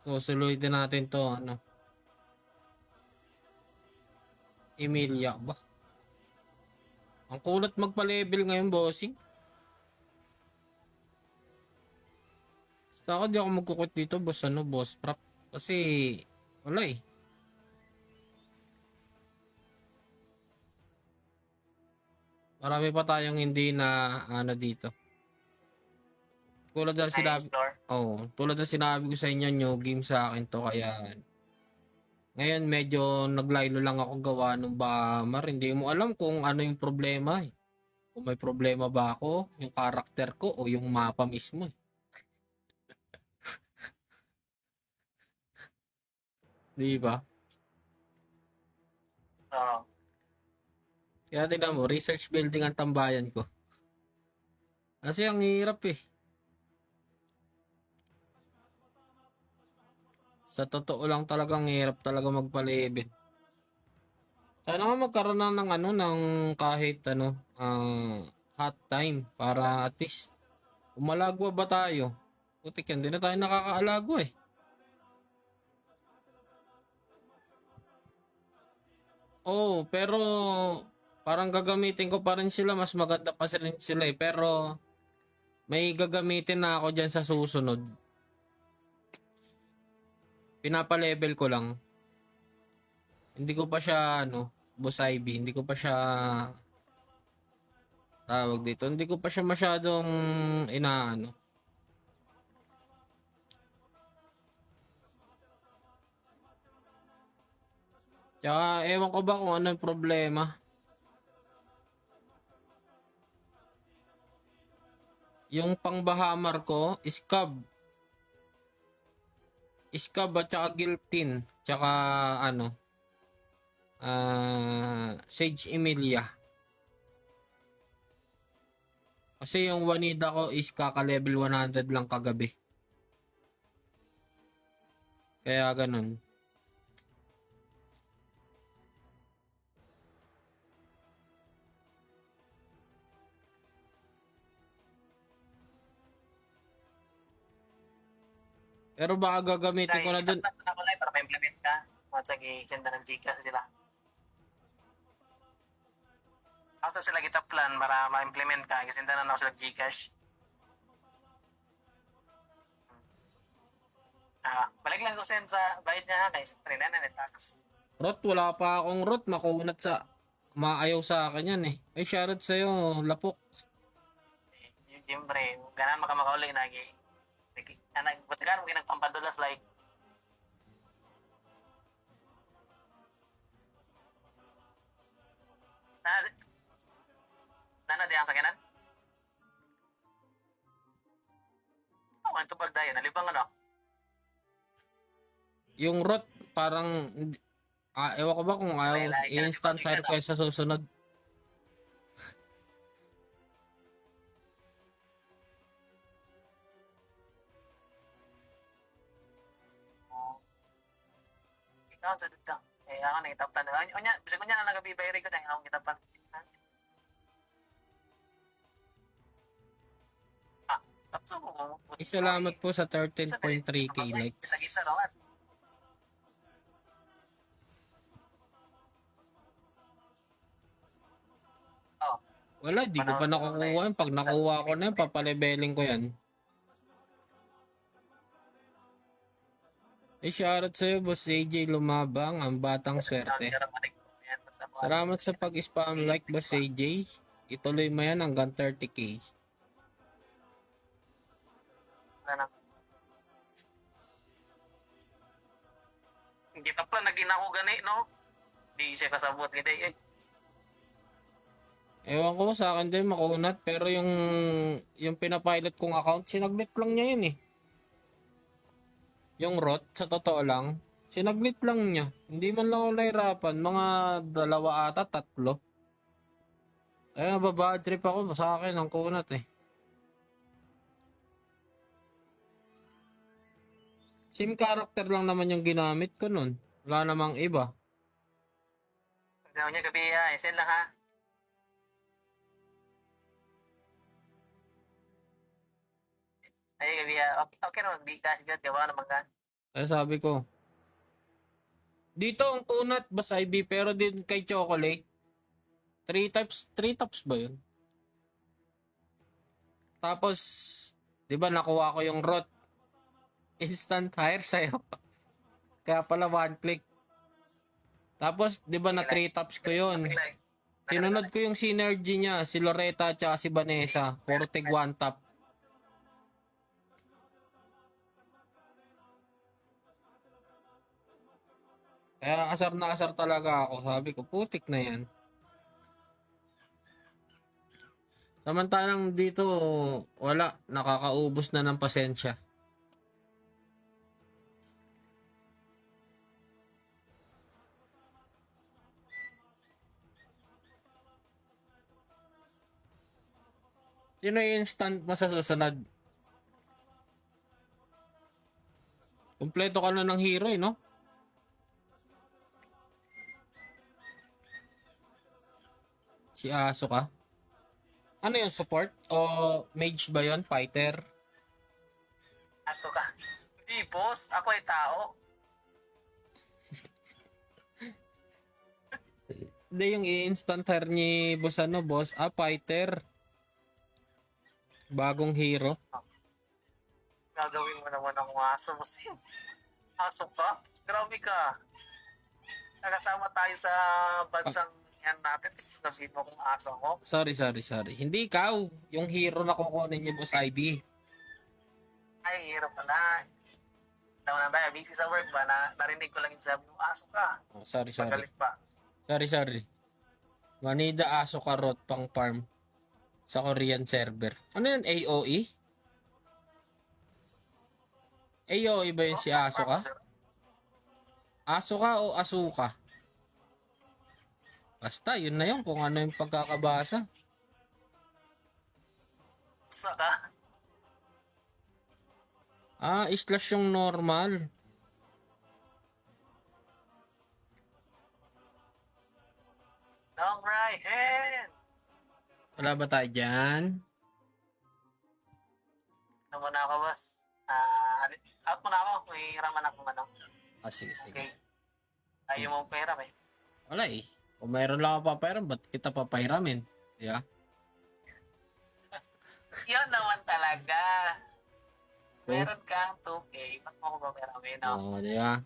Susulutin natin to, ano. Emilia ba? Ang kulat magpa-level ngayon, bossing. Basta ako, di ako magkukit dito, boss, ano, boss prop. Kasi, wala eh. Marami pa tayong hindi na, ano, dito. Tulad na sinabi, tulad na sinabi ko sa inyo, new game sa akin to, kaya ngayon medyo naglaylo lang ako gawa ng Bahamar. Hindi mo alam kung ano yung problema eh. Kung may problema ba ako, yung karakter ko o yung mapa mismo eh. Di ba? Oo. Kaya tignan mo, research building ang tambayan ko. Kasi ang hirap eh. Sa totoo lang talagang hirap talaga magpa-level. Sana nga magkaroon na ng ano, ng kahit ano, hot time para at least umalagwa ba tayo? Putik yan, di na tayo nakakaalagwa eh. Oo, pero parang gagamitin ko pa rin sila, mas maganda pa rin sila eh. Pero may gagamitin na ako dyan sa susunod. Pinapa-level ko lang. Hindi ko pa siya, ano, Boss Ivy, hindi ko pa siya tawag dito. Hindi ko pa siya masyadong inaano. Tsaka, ewan ko ba kung ano yung problema. Yung pang-Bahamar ko, Scab at saka Giltin. Tsaka, ano, Sage Emilia. Kasi yung Wanida ko is kaka-level 100 lang kagabi. Kaya ganun. Pero baka gagamitin ko na dun. Na ko para ma-implement ka. At sige, senda ng Gcash sila. Asa sila kita plan para ma-implement ka. Kasi senda na ako sila Gcash. Balik lang ko send sa bayad niya kay siyempre na tax. Rot, wala pa akong rot. Makunat sa maayaw sa akin yan eh. Ay, shoutout sa'yo, lapok. Siyempre, ganaan makamakauli lagi. Anak, ba't ka naman nagpampadulas like, nana di ang sakinan? Oh, ano ito pagdaya? Nalibang ano? Yung rot, parang, ewan ko ba kung ayaw, Laylay ka, instant di ba? fire ko sa susunod. Ikaw sa dito. Eh, ako nang itapan. Onya, bisag ko niya na nagabibay ko dahil akong itapan. Ah, tapos mo. Salamat po sa 13.3k likes. Kita no? Oh, Wala, di ko pa nakukuha yan. Pag nakuha ko na yan, papaleveling ko yan. Eh, shoutout sa'yo, Boss AJ Lumabang, ang batang swerte. Salamat sa pag-spam like, Boss AJ. Ituloy mo yan hanggang 30k. Hindi pa pa naging ako gani, no? Di siya kasabot gani. Eh, Ewan ko sa akin din makunat, pero yung pinapilot kong account, sinaglit lang niya yun eh. Yung rot, sa totoo lang, sinaglit lang niya. Hindi man lang ako nahirapan, mga 2 ata, 3. Kaya babad trip ako, sa akin ang kunat eh. Same character lang naman yung ginamit ko nun. Wala namang iba. gawin niya gabi, send lang ha. Ay, gabi, okay naman, bigas, gawa naman ka. Kaya sabi ko, dito ang kunat, Boss IB, pero din kay Chocolate, 3 types ba yun? Tapos, di ba nakuha ko yung rot, instant hire sa'yo. Kaya pala 1 click. Tapos, di ba na 3 taps ko yun? Sinunod ko yung synergy niya, si Loretta at si Vanessa. Puro tig 1 tap. Kaya asar na asar talaga ako. Sabi ko, putik na yan. Samantalang dito, wala. Nakakaubos na ng pasensya. Sino yung instant mo sa susunod? Kompleto ka na ng hero eh, no? Si Aso ka? Ano yung support? O mage ba yon? Fighter? Aso ka. Hindi, boss. Ako ay tao. Hindi yung i-instant hire ni boss ano, boss? Fighter. Bagong hero. Gagawin mo naman ang aso mo, Sim. Aso ka? Grabe ka. Nakasama tayo sa bansang yan natin. Tapos sabihin mo kung aso ko. Sorry. Hindi ikaw. Yung hero na kukunin ni Boss IB. Ay, hirap pala. Daw na tayo, busy sa work ba? Narinig ko lang yung sabi mo, aso ka. Oh, sorry. Pagalit pa. Sorry. Manida Aso Karot pang farm sa Korean server. Ano yun? AOE? AOE ba yun si Aso ka? Aso ka o Asuka? Basta, yun na yun kung ano yung pagkakabasa. Aso ka? Slash yung normal. Long right hand. Wala ba tayo dyan? Ano muna ako, boss? Out muna ako. May raman ako manong. Sige. Okay. Ayaw mo pera, eh. Wala eh. Kung mayroon lang ako papayram, ba't kita papayramin? Yeah. Yun naman talaga. Meron kang 2K. Ba't mo ko ba peramin? No? Oo, di ba?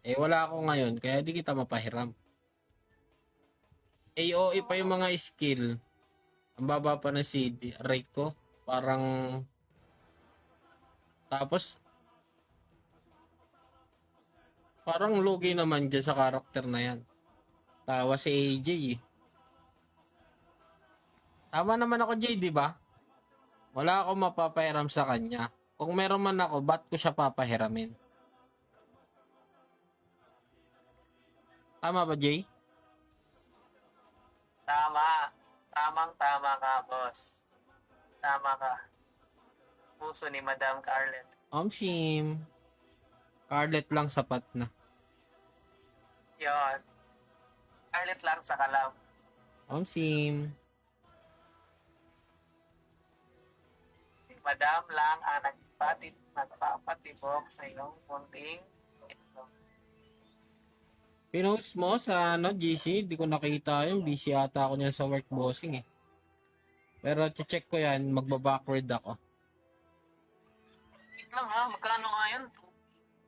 Eh, wala ako ngayon, kaya di kita mapahiram. AOE pa yung mga skill. Ang baba pa na si Rico. Parang tapos parang lugi naman dyan sa karakter na yan. Tawa si AJ eh. Tama naman ako Jay, di ba? Wala akong mapapahiram sa kanya. Kung meron man ako, ba't ko siya papahiramin? Tama ba Jay? Tama. Tamang-tama ka, boss. Tama ka. Puso ni Madam Carlet. Sim. Carlet lang sapat na. Yon. Carlet lang sa kalam. Sim. Si Madam lang ang nagpapatibok sa iyong munting ito. Pinost mo sa GC, di ko nakita yun. Busy ata ako niyan sa work bossing eh. Pero check ko yan, magba-backward ako. Wait lang ha, magkano nga yun?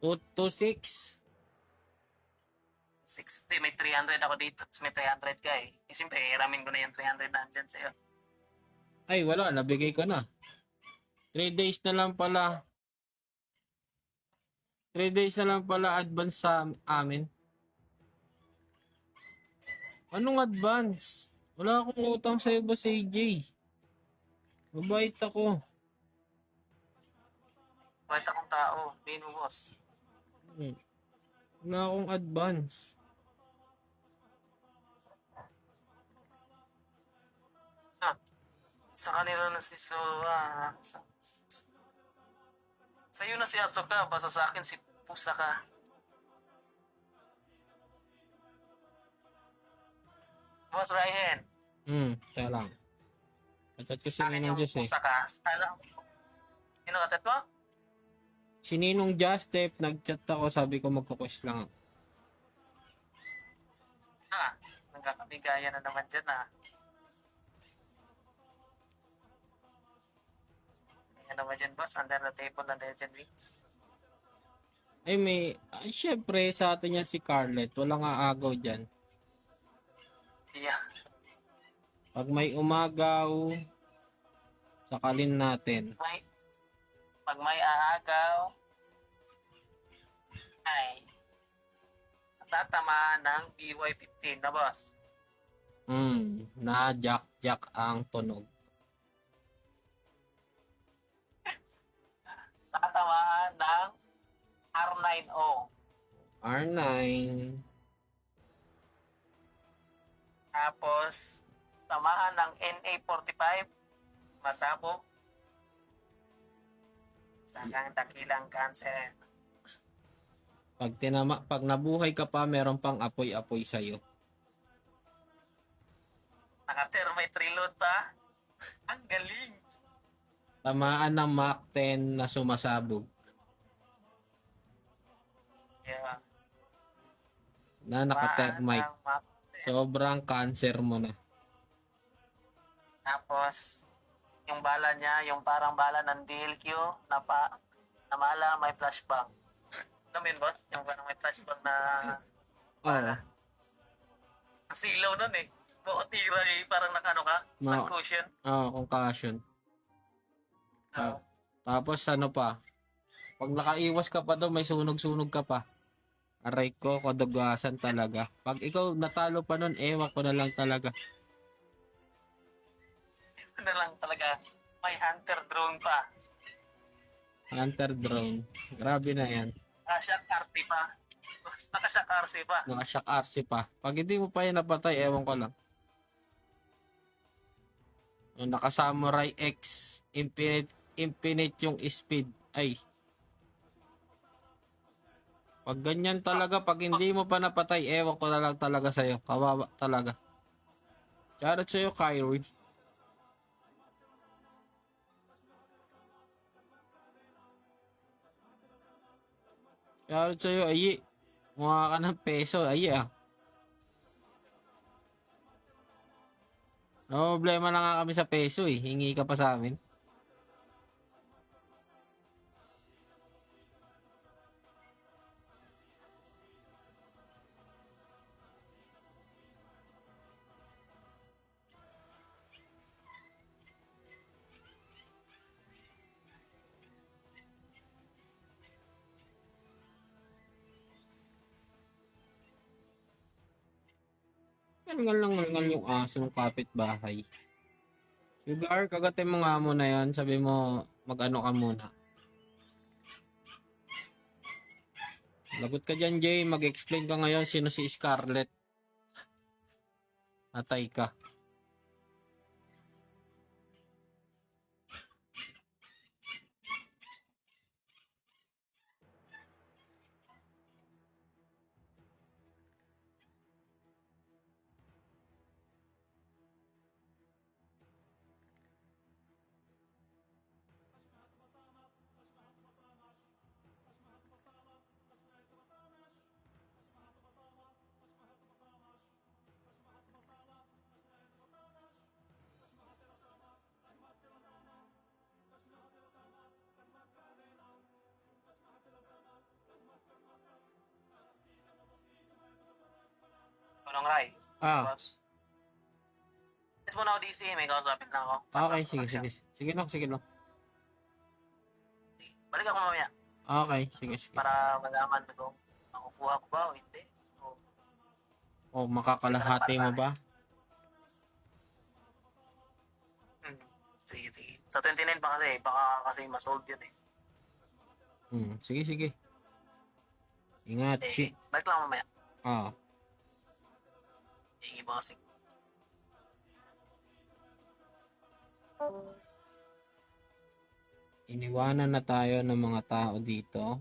226. 60, may 300 ako dito. Tapos may 300 ka eh. Eh siyempre, hiramin ko na yung 300 na andyan sa'yo. Ay, wala. Nabigay ko na. 3 days na lang pala. 3 days na lang pala advance sa amin. Anong advance? Wala akong utang sa'yo ba si AJ? Mabait ako. Bakit akong tao? Bino boss. Wala akong advance. Sa kanila na si Soa. Sa'yo na si Asuka. Basta sa akin si Pusa ka. Boss Ryan. Kaya lang. Katat ko si Sa akin Ninong yung Diyos eh. Pusa ka. Ano? Sino katat mo? Si Ninong Justep, nag-chat ako, sabi ko magkukwest lang ako. Nagkakabigayan na naman dyan Ayan naman dyan boss. Under the table na Legend Wings. Ay, syempre, sa atin yan si Scarlett. Walang aagaw dyan. Yeah. Pag may umagaw, sakalin natin. Pag may aagaw, ay tatamaan ng BY15 na boss. Na jack ang tunog. Tatamaan ng R9O. R9. Tapos, tamahan ng NA45. Masabog. Sakang dakilang cancer. Pag nabuhay ka pa, meron pang apoy-apoy sa'yo. Naka-thermite reload pa. Ang galing. Tamaan ng Mach 10 na sumasabog. Yeah. Na naka-thermite. Tamaan ng Mach 10. Sobrang cancer mo na. Tapos, yung bala niya, yung parang bala ng DLQ, namala may flashbang. Alam mo yun, boss? Yung parang may flashbang na Oo. ang silaw nun eh. Buo tira eh, parang nakano ka? Concussion. Concussion. Oo. Tapos ano pa? Pag nakaiwas ka pa doon, may sunog-sunog ka pa. Aray ko, kadugasan talaga. Pag ikaw natalo pa nun, ewan ko na lang talaga. Ito na lang talaga. May hunter drone pa. Hunter drone. Grabe na yan. Nakashock RC pa. Nakashock RC pa. Nakashock RC pa. Pag hindi mo pa yan napatay, ewan ko lang. Naka-Samurai X. Infinite yung speed. Ay. Pag ganyan talaga, pag hindi mo pa napatay, ewan ko na lang talaga sa'yo. Kawawa talaga. Shoutout sa'yo, Kyrie. Shoutout sa'yo, Ayi. Mukha ka ng peso, Ayi ah. No problema na nga kami sa peso eh. Hingi ka pa sa amin. Ngalngal yung aso ng kapitbahay. Sugar, kagatin mo nga muna yan. Sabi mo, mag-ano ka muna. Lagot ka dyan, Jay. Mag-explain ka ngayon sino si Scarlett. Atay ka. Parang Rai. Ah, Boss. Is mo na ako DC, may kausapin na ako. okay. Sige. Sige lang. Balik ako mamaya Okay, sige. para malaman mo kung makukuha ko ba o hindi. So, O, makakalahati mo ba? sige. Sa 29 pa kasi, baka kasi ma-solve yun eh. Sige. Ingat, Balik lang mamaya. Ah, Hingi mo kasi. iniwanan na tayo ng mga tao dito.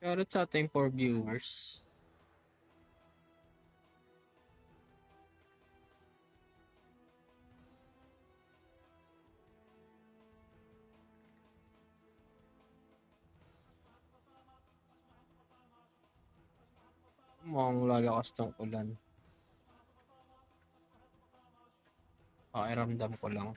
Shoutout sa ating 4 viewers. Mukhang lalakas tong ulan. Pakiramdam ko lang.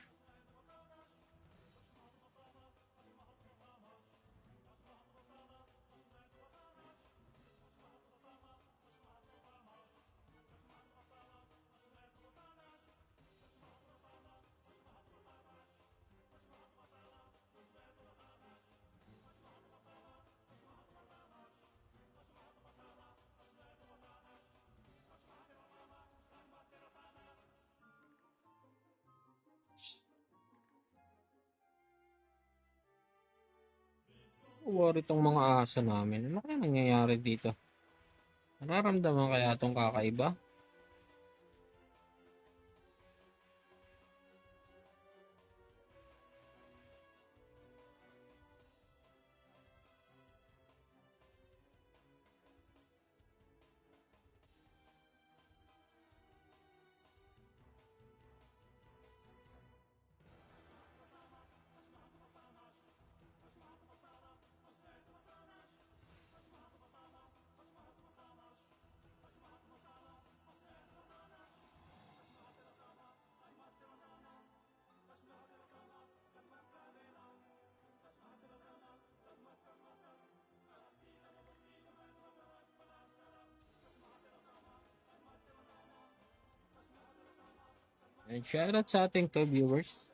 Worry tong mga aso namin. Ano kaya nangyayari dito? Nararamdaman kaya tong kakaiba? And shoutout sa ating 2 viewers.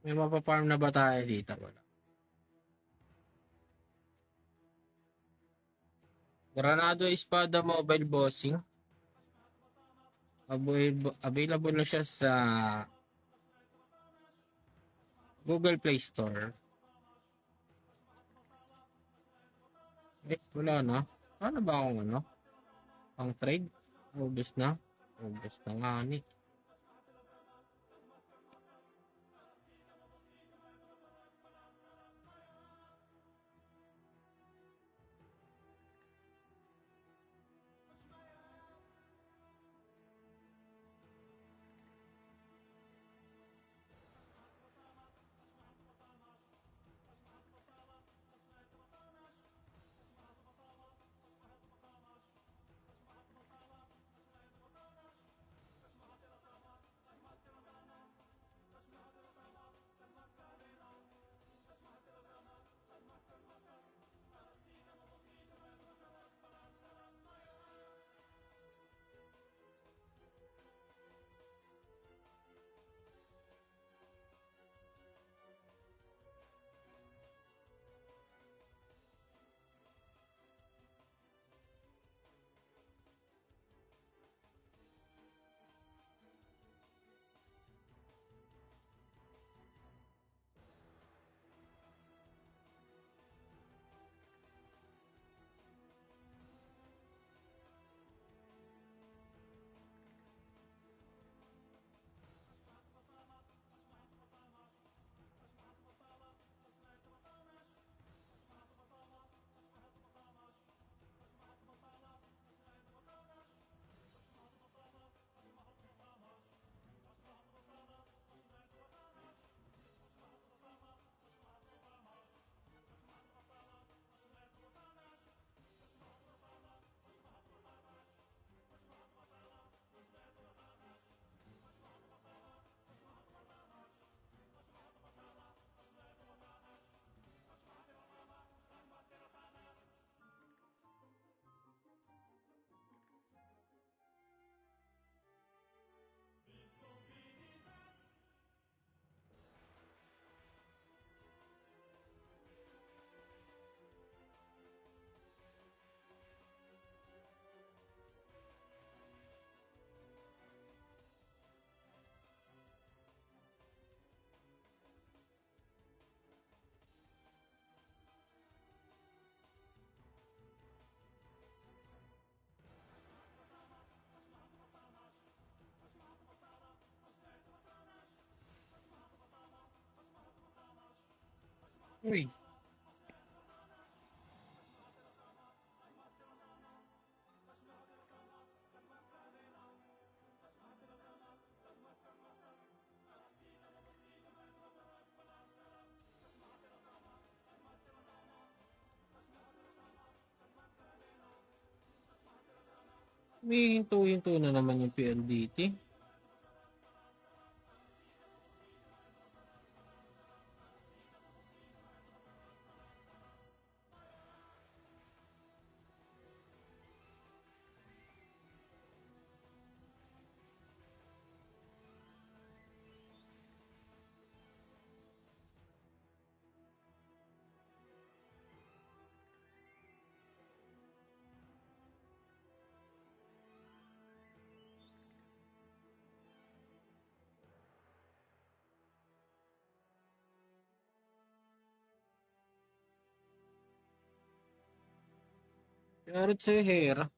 May mapafarm na ba tayo dito? Wala. Granado Espada Mobile Bossing. Available na siya sa Google Play Store. Wala na. Ano ba akong ano? Pang trade? Ubus na. Ubus na nga ni. Uy. May hinto-hinto na naman yung PLDT. Yarit sa hair.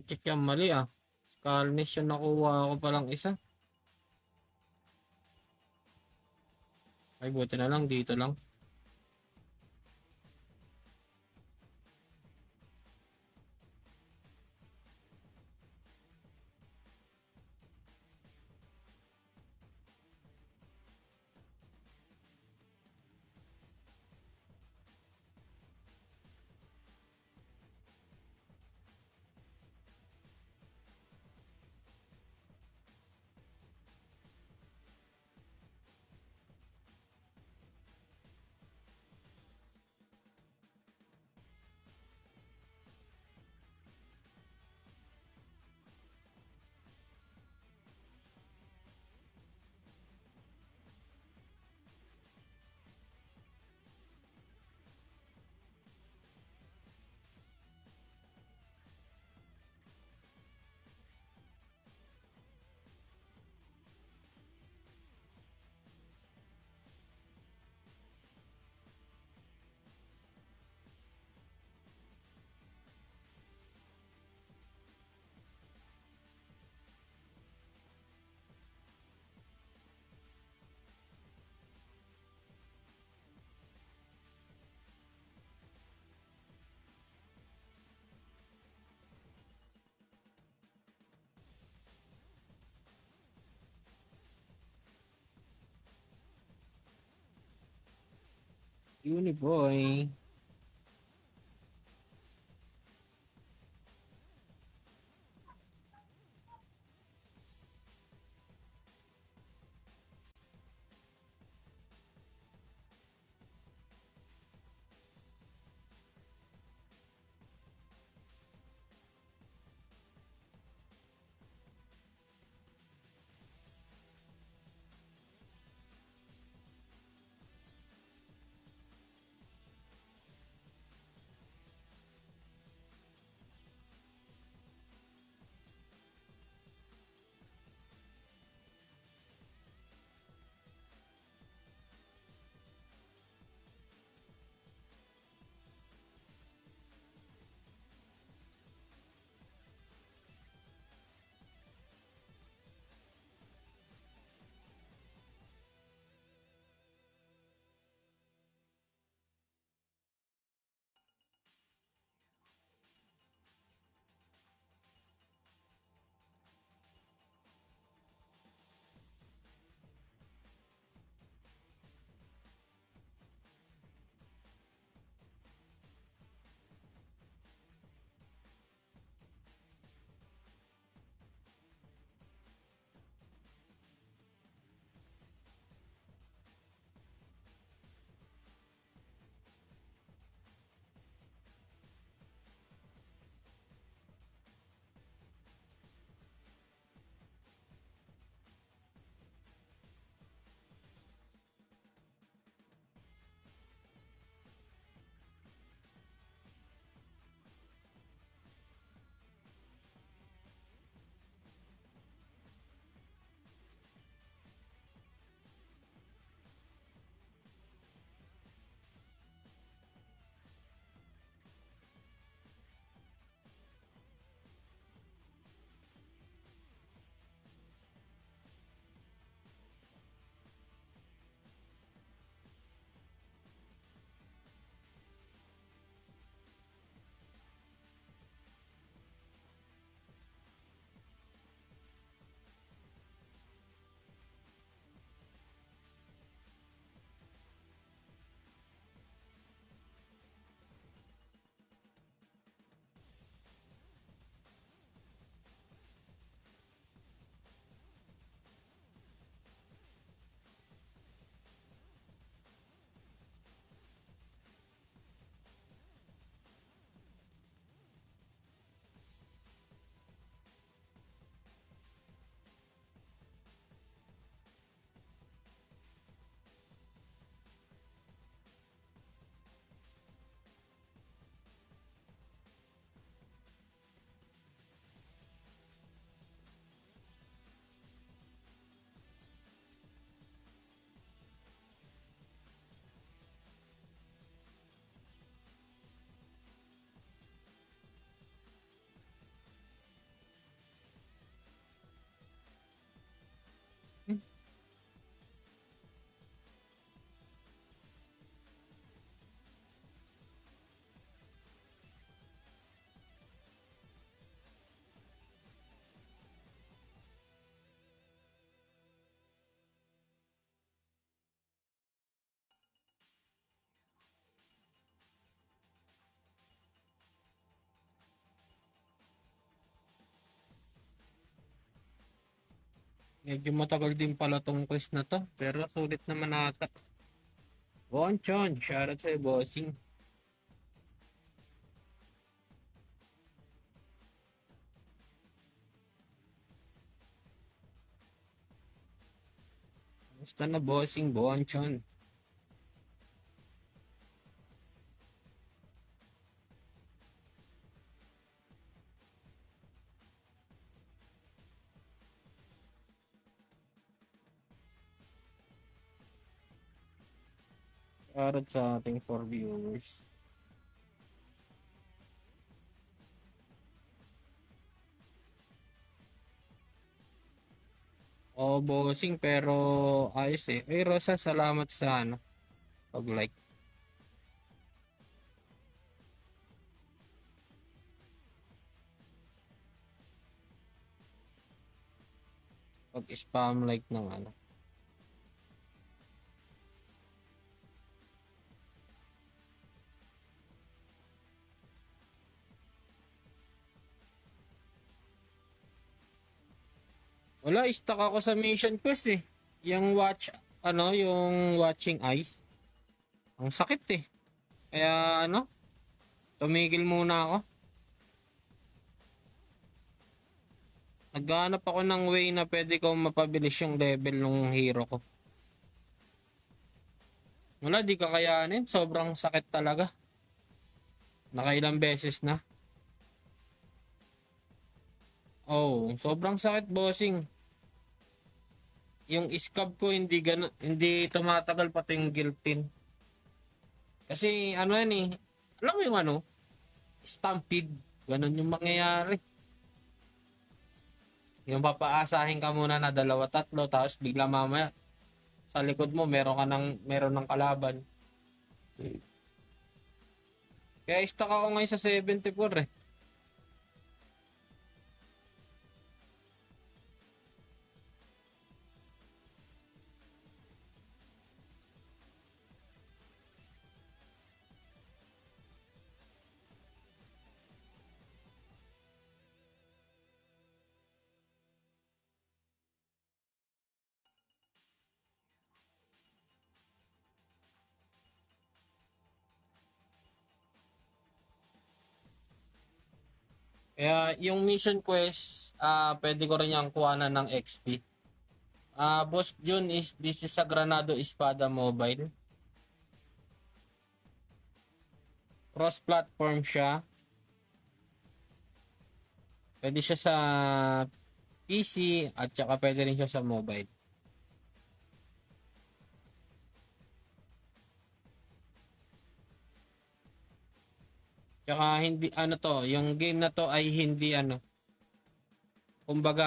Check yan, mali ah. Scarnish yung nakuha ko palang isa. Ay, buti na lang dito lang. Uniboy. Medyo matagal din pala tong quiz na to. Pero sulit naman ata. Bonchon, shoutout sa'yo, bossing. Basta na bossing, Bonchon. Shoutout sa ating 4 viewers. Oo, bossing, pero ayos eh. Ay, Rosa, salamat sa ano, pag-like. Pag-spam like ng ano. Wala, stuck ako sa mission quest eh. Yung yung watching eyes. Ang sakit eh. Kaya ano, tumigil muna ako. Naghahanap ako ng way na pwede kong mapabilis yung level ng hero ko. Wala, di kakayanin. Sobrang sakit talaga. Nakailang beses na. Oh, sobrang sakit, bossing. Yung scab ko hindi tumatagal pati yung guiltin. Kasi ano yan eh. Alam mo yung ano? Stampede. Ganun yung mangyayari. Yung papaasahin ka muna na dalawa tatlo tapos bigla mamaya sa likod mo meron ng kalaban. Kaya stuck ako ngayon sa 74 eh. Kaya yung mission quest, pwede ko rin yung kuhanan ng XP. Boss June this is sa Granado Espada Mobile. Cross-platform siya. Pwede siya sa PC at saka pwede rin siya sa mobile. Tsaka hindi yung game na to ay hindi kumbaga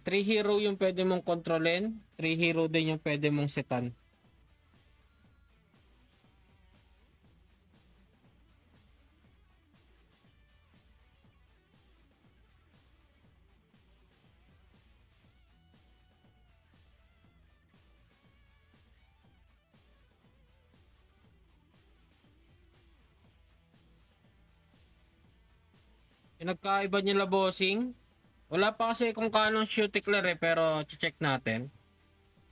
3 hero yung pwede mong kontrolin, 3 hero din yung pwede mong setan. Pinagkaiba nila bossing. Wala pa kasi kung kanong Shooticler eh, pero check natin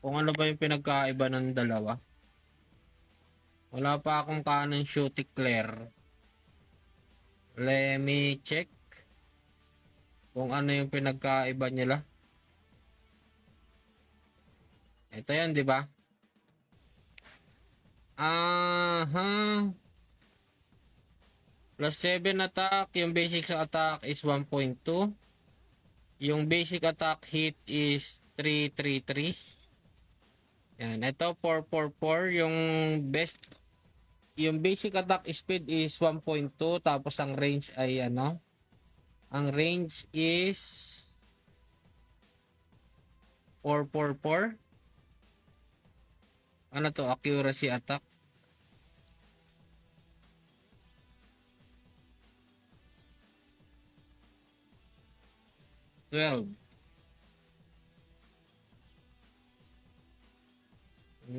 kung ano ba yung pinagkaiba ng dalawa. Wala pa akong kanong Shooticler. Let me check kung ano yung pinagkaiba nila. Ito yan, di ba? Aha. Plus 7 attack, yung basic sa attack is 1.2. Yung basic attack hit is 333. Yan, ito 444. Yung basic attack speed is 1.2 tapos ang range ay ang range is 444. Ano to? Accuracy attack. 12.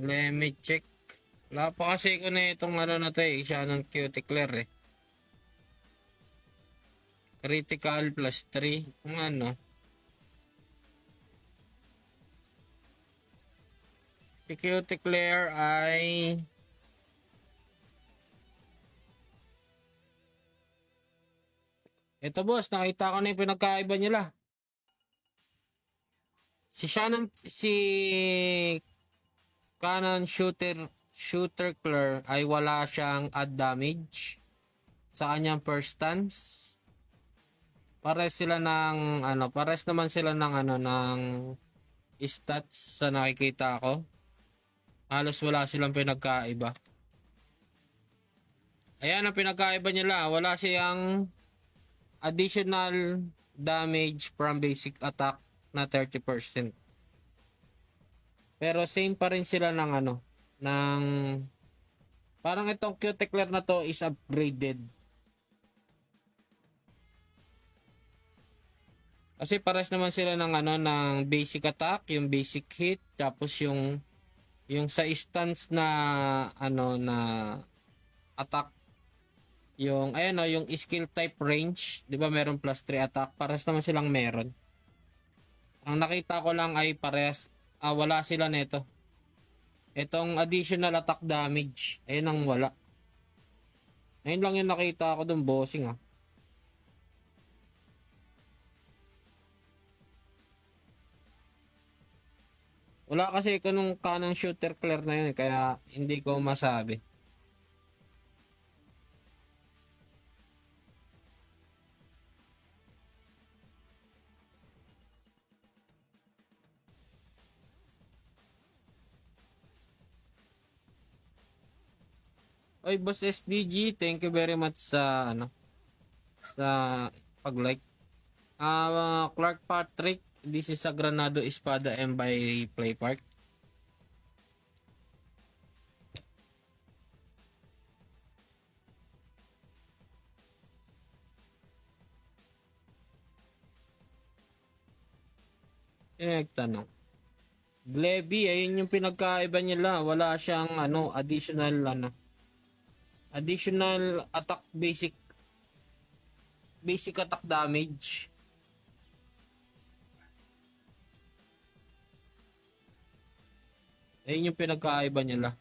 Let me check. Wala pa kasi ko na itong na to eh. Siya ng Cuticler eh. Critical plus 3. Kung ano. Si Cutie Claire ay ito boss, nakita ko na yung pinagkaiba nila. Si Shannon, si Canon Shooter Claire ay wala siyang add damage sa kanyang first stance. Pares sila ng pares naman sila ng stats sa nakikita ko. Halos wala silang pinagkaiba. Ayan ang pinagkaiba nila. Wala siyang additional damage from basic attack na 30%. Pero same pa rin sila ng parang itong Cuticle na to is upgraded. Kasi pares naman sila ng basic attack, yung basic hit, tapos yung sa stance na na attack, yung yung skill type range, 'di ba meron plus 3 attack, pares naman silang meron. Ang nakita ko lang ay parehas wala sila nito. Itong additional attack damage, ayun ang wala. Ayun lang yung nakita ko dun, bossing Wala kasi ko nung Canon Shooter Claire na yun, kaya hindi ko masabi. Oy, Boss SBG, thank you very much sa pag-like. Clark Patrick, this is a Granado Espada M by Play Park. Nagtanong. Glebby, ayun yung pinagkaiba nila. Wala siyang additional attack basic attack damage. Ayun yung pinagkaiba nila.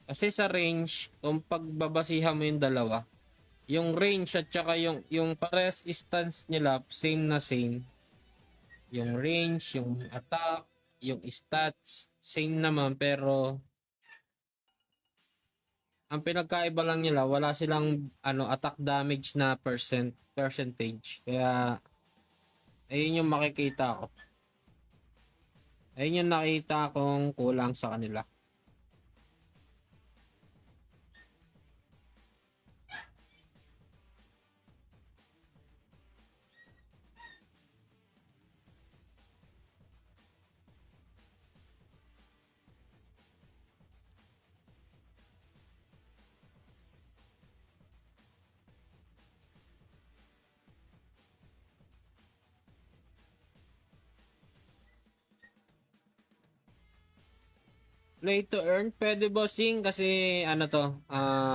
Kasi sa range, kung pagbabasihan mo yung dalawa, yung range at saka yung pares stance nila, same na same. Yung range, yung attack, yung stats, same naman, pero ang pinagkaiba lang nila, wala silang attack damage na percentage. Kaya ayun yung makikita ko. Ayun yung nakita kong kulang sa kanila. Play to earn, pwede bossing kasi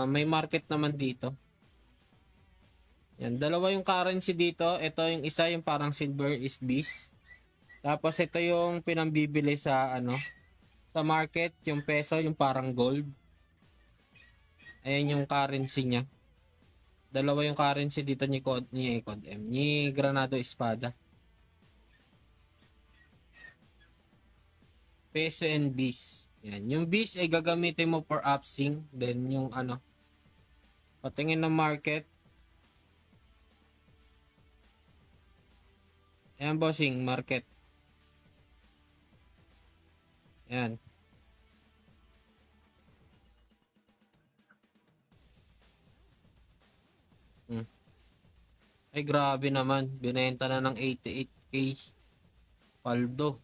may market naman dito. Yan, dalawa yung currency dito. Ito yung isa yung parang silver is beast. Tapos ito yung pinambibili sa sa market, yung peso, yung parang gold. Ayan yung currency niya. Dalawa yung currency dito ni Granado Espada. Peso and beast. Yan. Yung beast ay gagamitin mo for upsing. Then yung patingin ng market. Ayan bossing, market. Ayan. Ay grabe naman. Binenta na ng 88k. Paldo.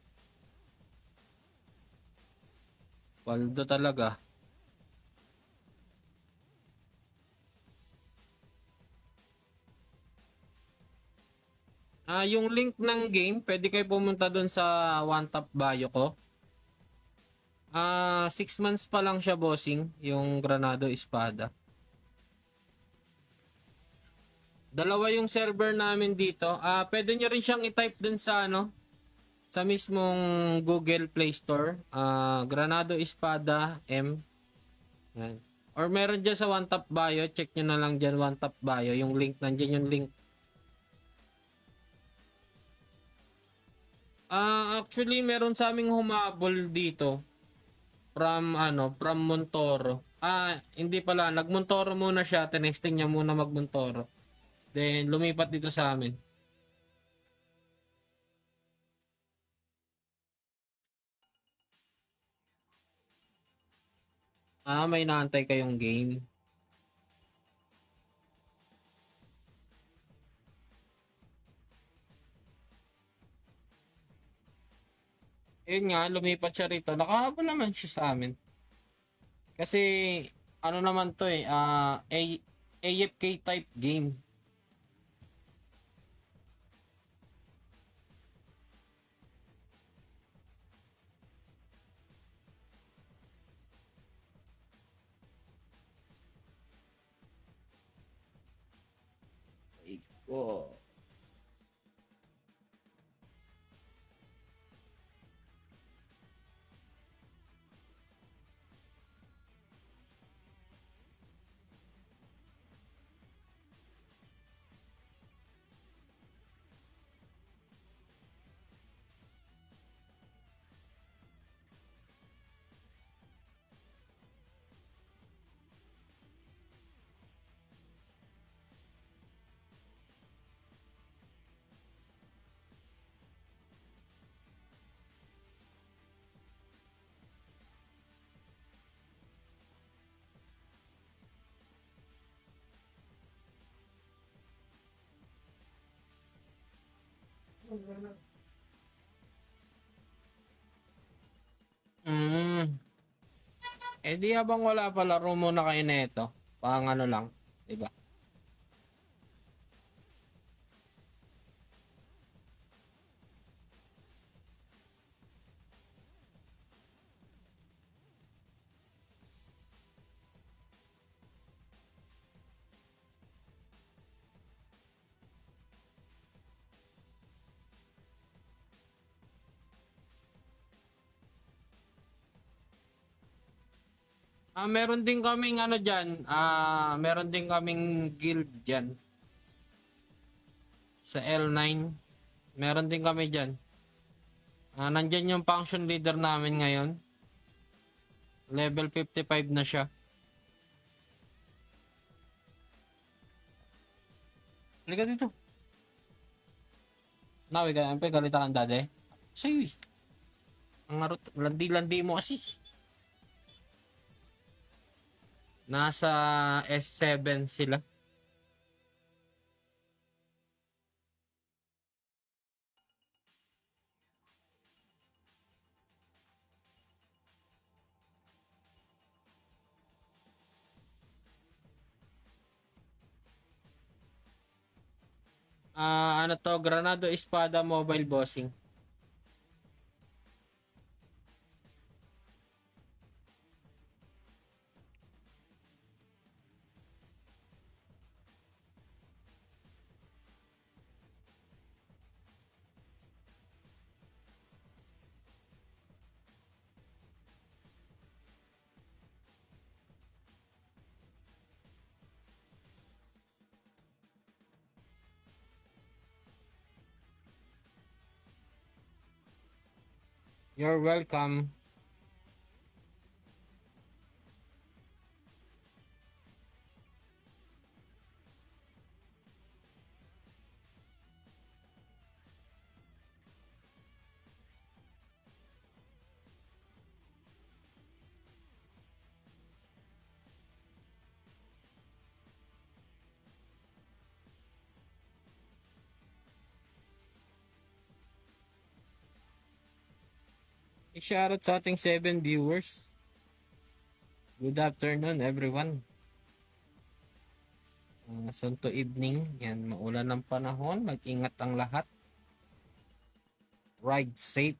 Paldo talaga. Yung link ng game, pwede kayo pumunta doon sa One Tap Bio ko. 6 months pa lang siya bossing, yung Granado Espada. Dalawa yung server namin dito. Pwede nyo rin siyang i-type dun sa ano, sa mismong Google Play Store. Granado Espada M. Yan. Or meron dyan sa One Tap Bio. Check nyo na lang dyan One Tap Bio. Yung link, nandyan yung link. Actually, meron sa aming humabol dito. From Montoro. Hindi pala. Nag-Montoro muna siya. Tinesting niya muna mag-Montoro. Then, lumipat dito sa amin. May naantay kayong game. Yun nga, lumipat siya rito. Nakahabol naman siya sa amin. Kasi, ano naman to eh, AFK type game. Oh. Mm. Di habang wala pa, laro muna kayo nito. Pang ano lang, 'di ba? Meron din kaming ano diyan, meron din kaming guild diyan sa L9. Meron din kami diyan. Nandiyan yung function leader namin ngayon. Level 55 na siya. Halika dito. Nawi ka, ampe galita kang dade. Say, ang arot, landi-landi mo kasi. Nasa S7 sila. Ano to, Granado Espada Mobile Bossing. You're welcome. I-shoutout sa ating 7 viewers. Good afternoon, everyone. Santo evening. Yan, maulan ng panahon. Mag-ingat ang lahat. Ride safe.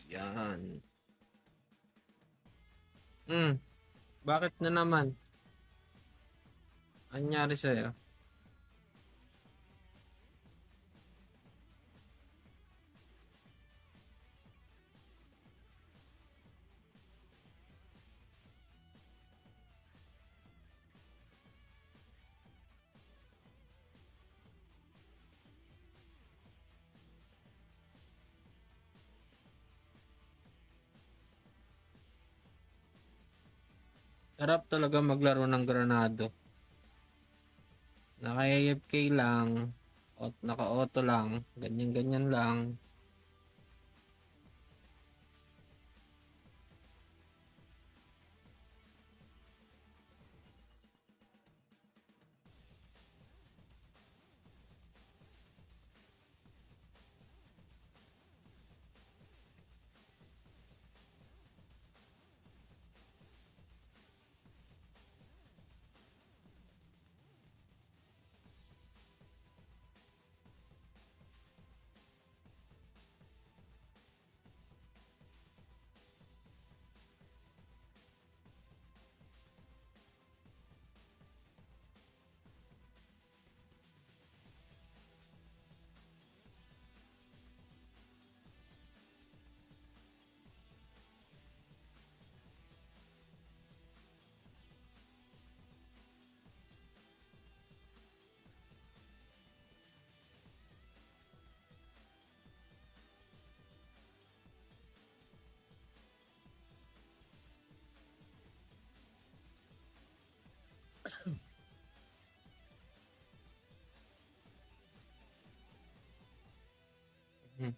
Yan. Bakit na naman? Anyari sa'yo? Sarap talaga maglaro ng granado. Naka-AFK lang. Naka-auto lang. Ganyan-ganyan lang. Hmm.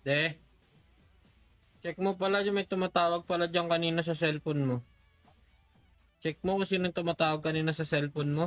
De, check mo pala yung may tumatawag pala dyan kanina sa cellphone mo. Check mo kung sino yung tumatawag kanina sa cellphone mo.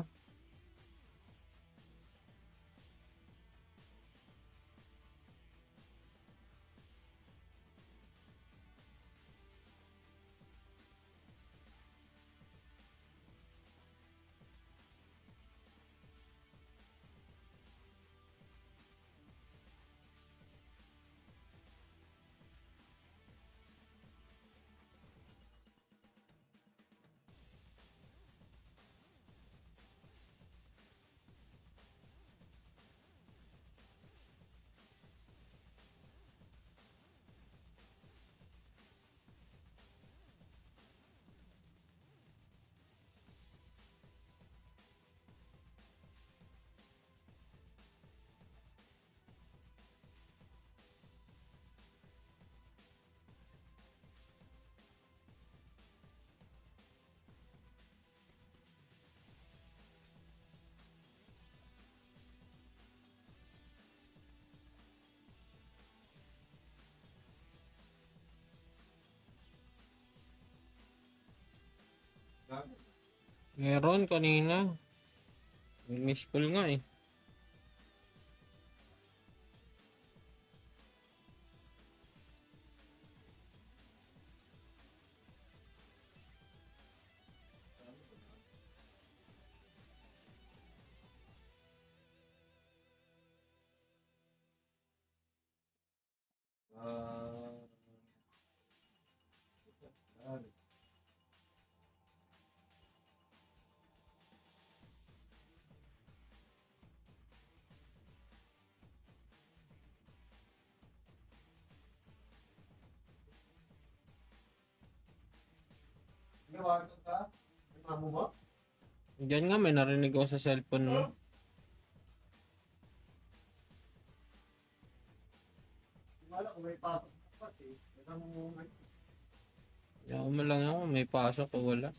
Meron kanina. May miss call nga eh. Tinawagan ka? Ang mamo mo? Diyan nga, may narinig ako sa cellphone mo. Hindi wala kung may pasok ka pa eh. Kailangan mo Yaman mo lang ako, may pasok o wala.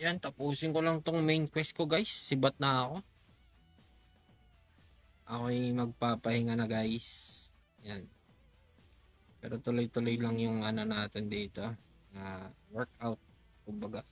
Yan, tapusin ko lang tong main quest ko guys. Sibat na ako. Ako'y magpapahinga na guys. Yan. Pero tuloy-tuloy lang yung ano natin dito. Workout. Kumbaga.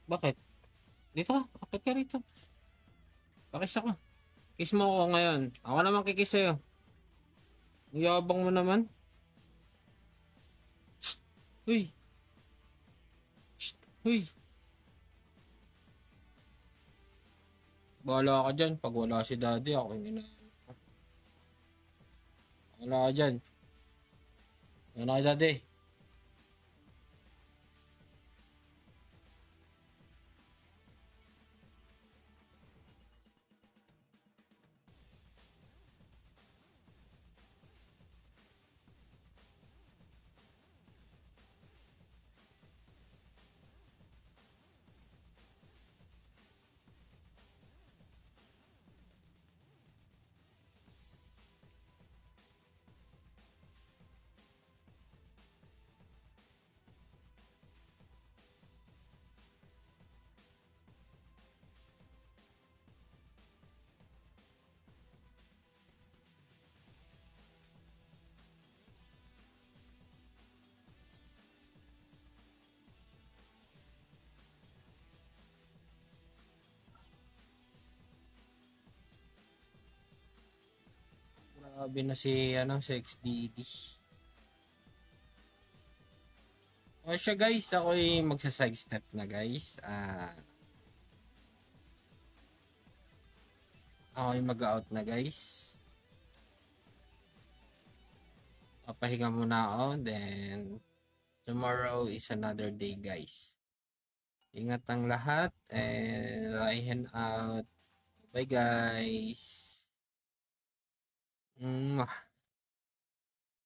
Bakit? Dito ka. Bakit ka rito? Pakis ako. Kiss mo ako ngayon. Ako naman kikis sa'yo. Ang yabang mo naman. Uy. Uy. Bahala ka dyan. Pag wala si daddy, ako yung ina. Wala ka dyan. Wala ka daddy. Grabe na si, si XDD. O siya guys, ako'y magsa-side step na guys. Ako'y mag-out na guys. Papahinga muna ako, then Tomorrow is another day, guys. Ingat ang lahat and Raihan out. Bye, guys. Mwah.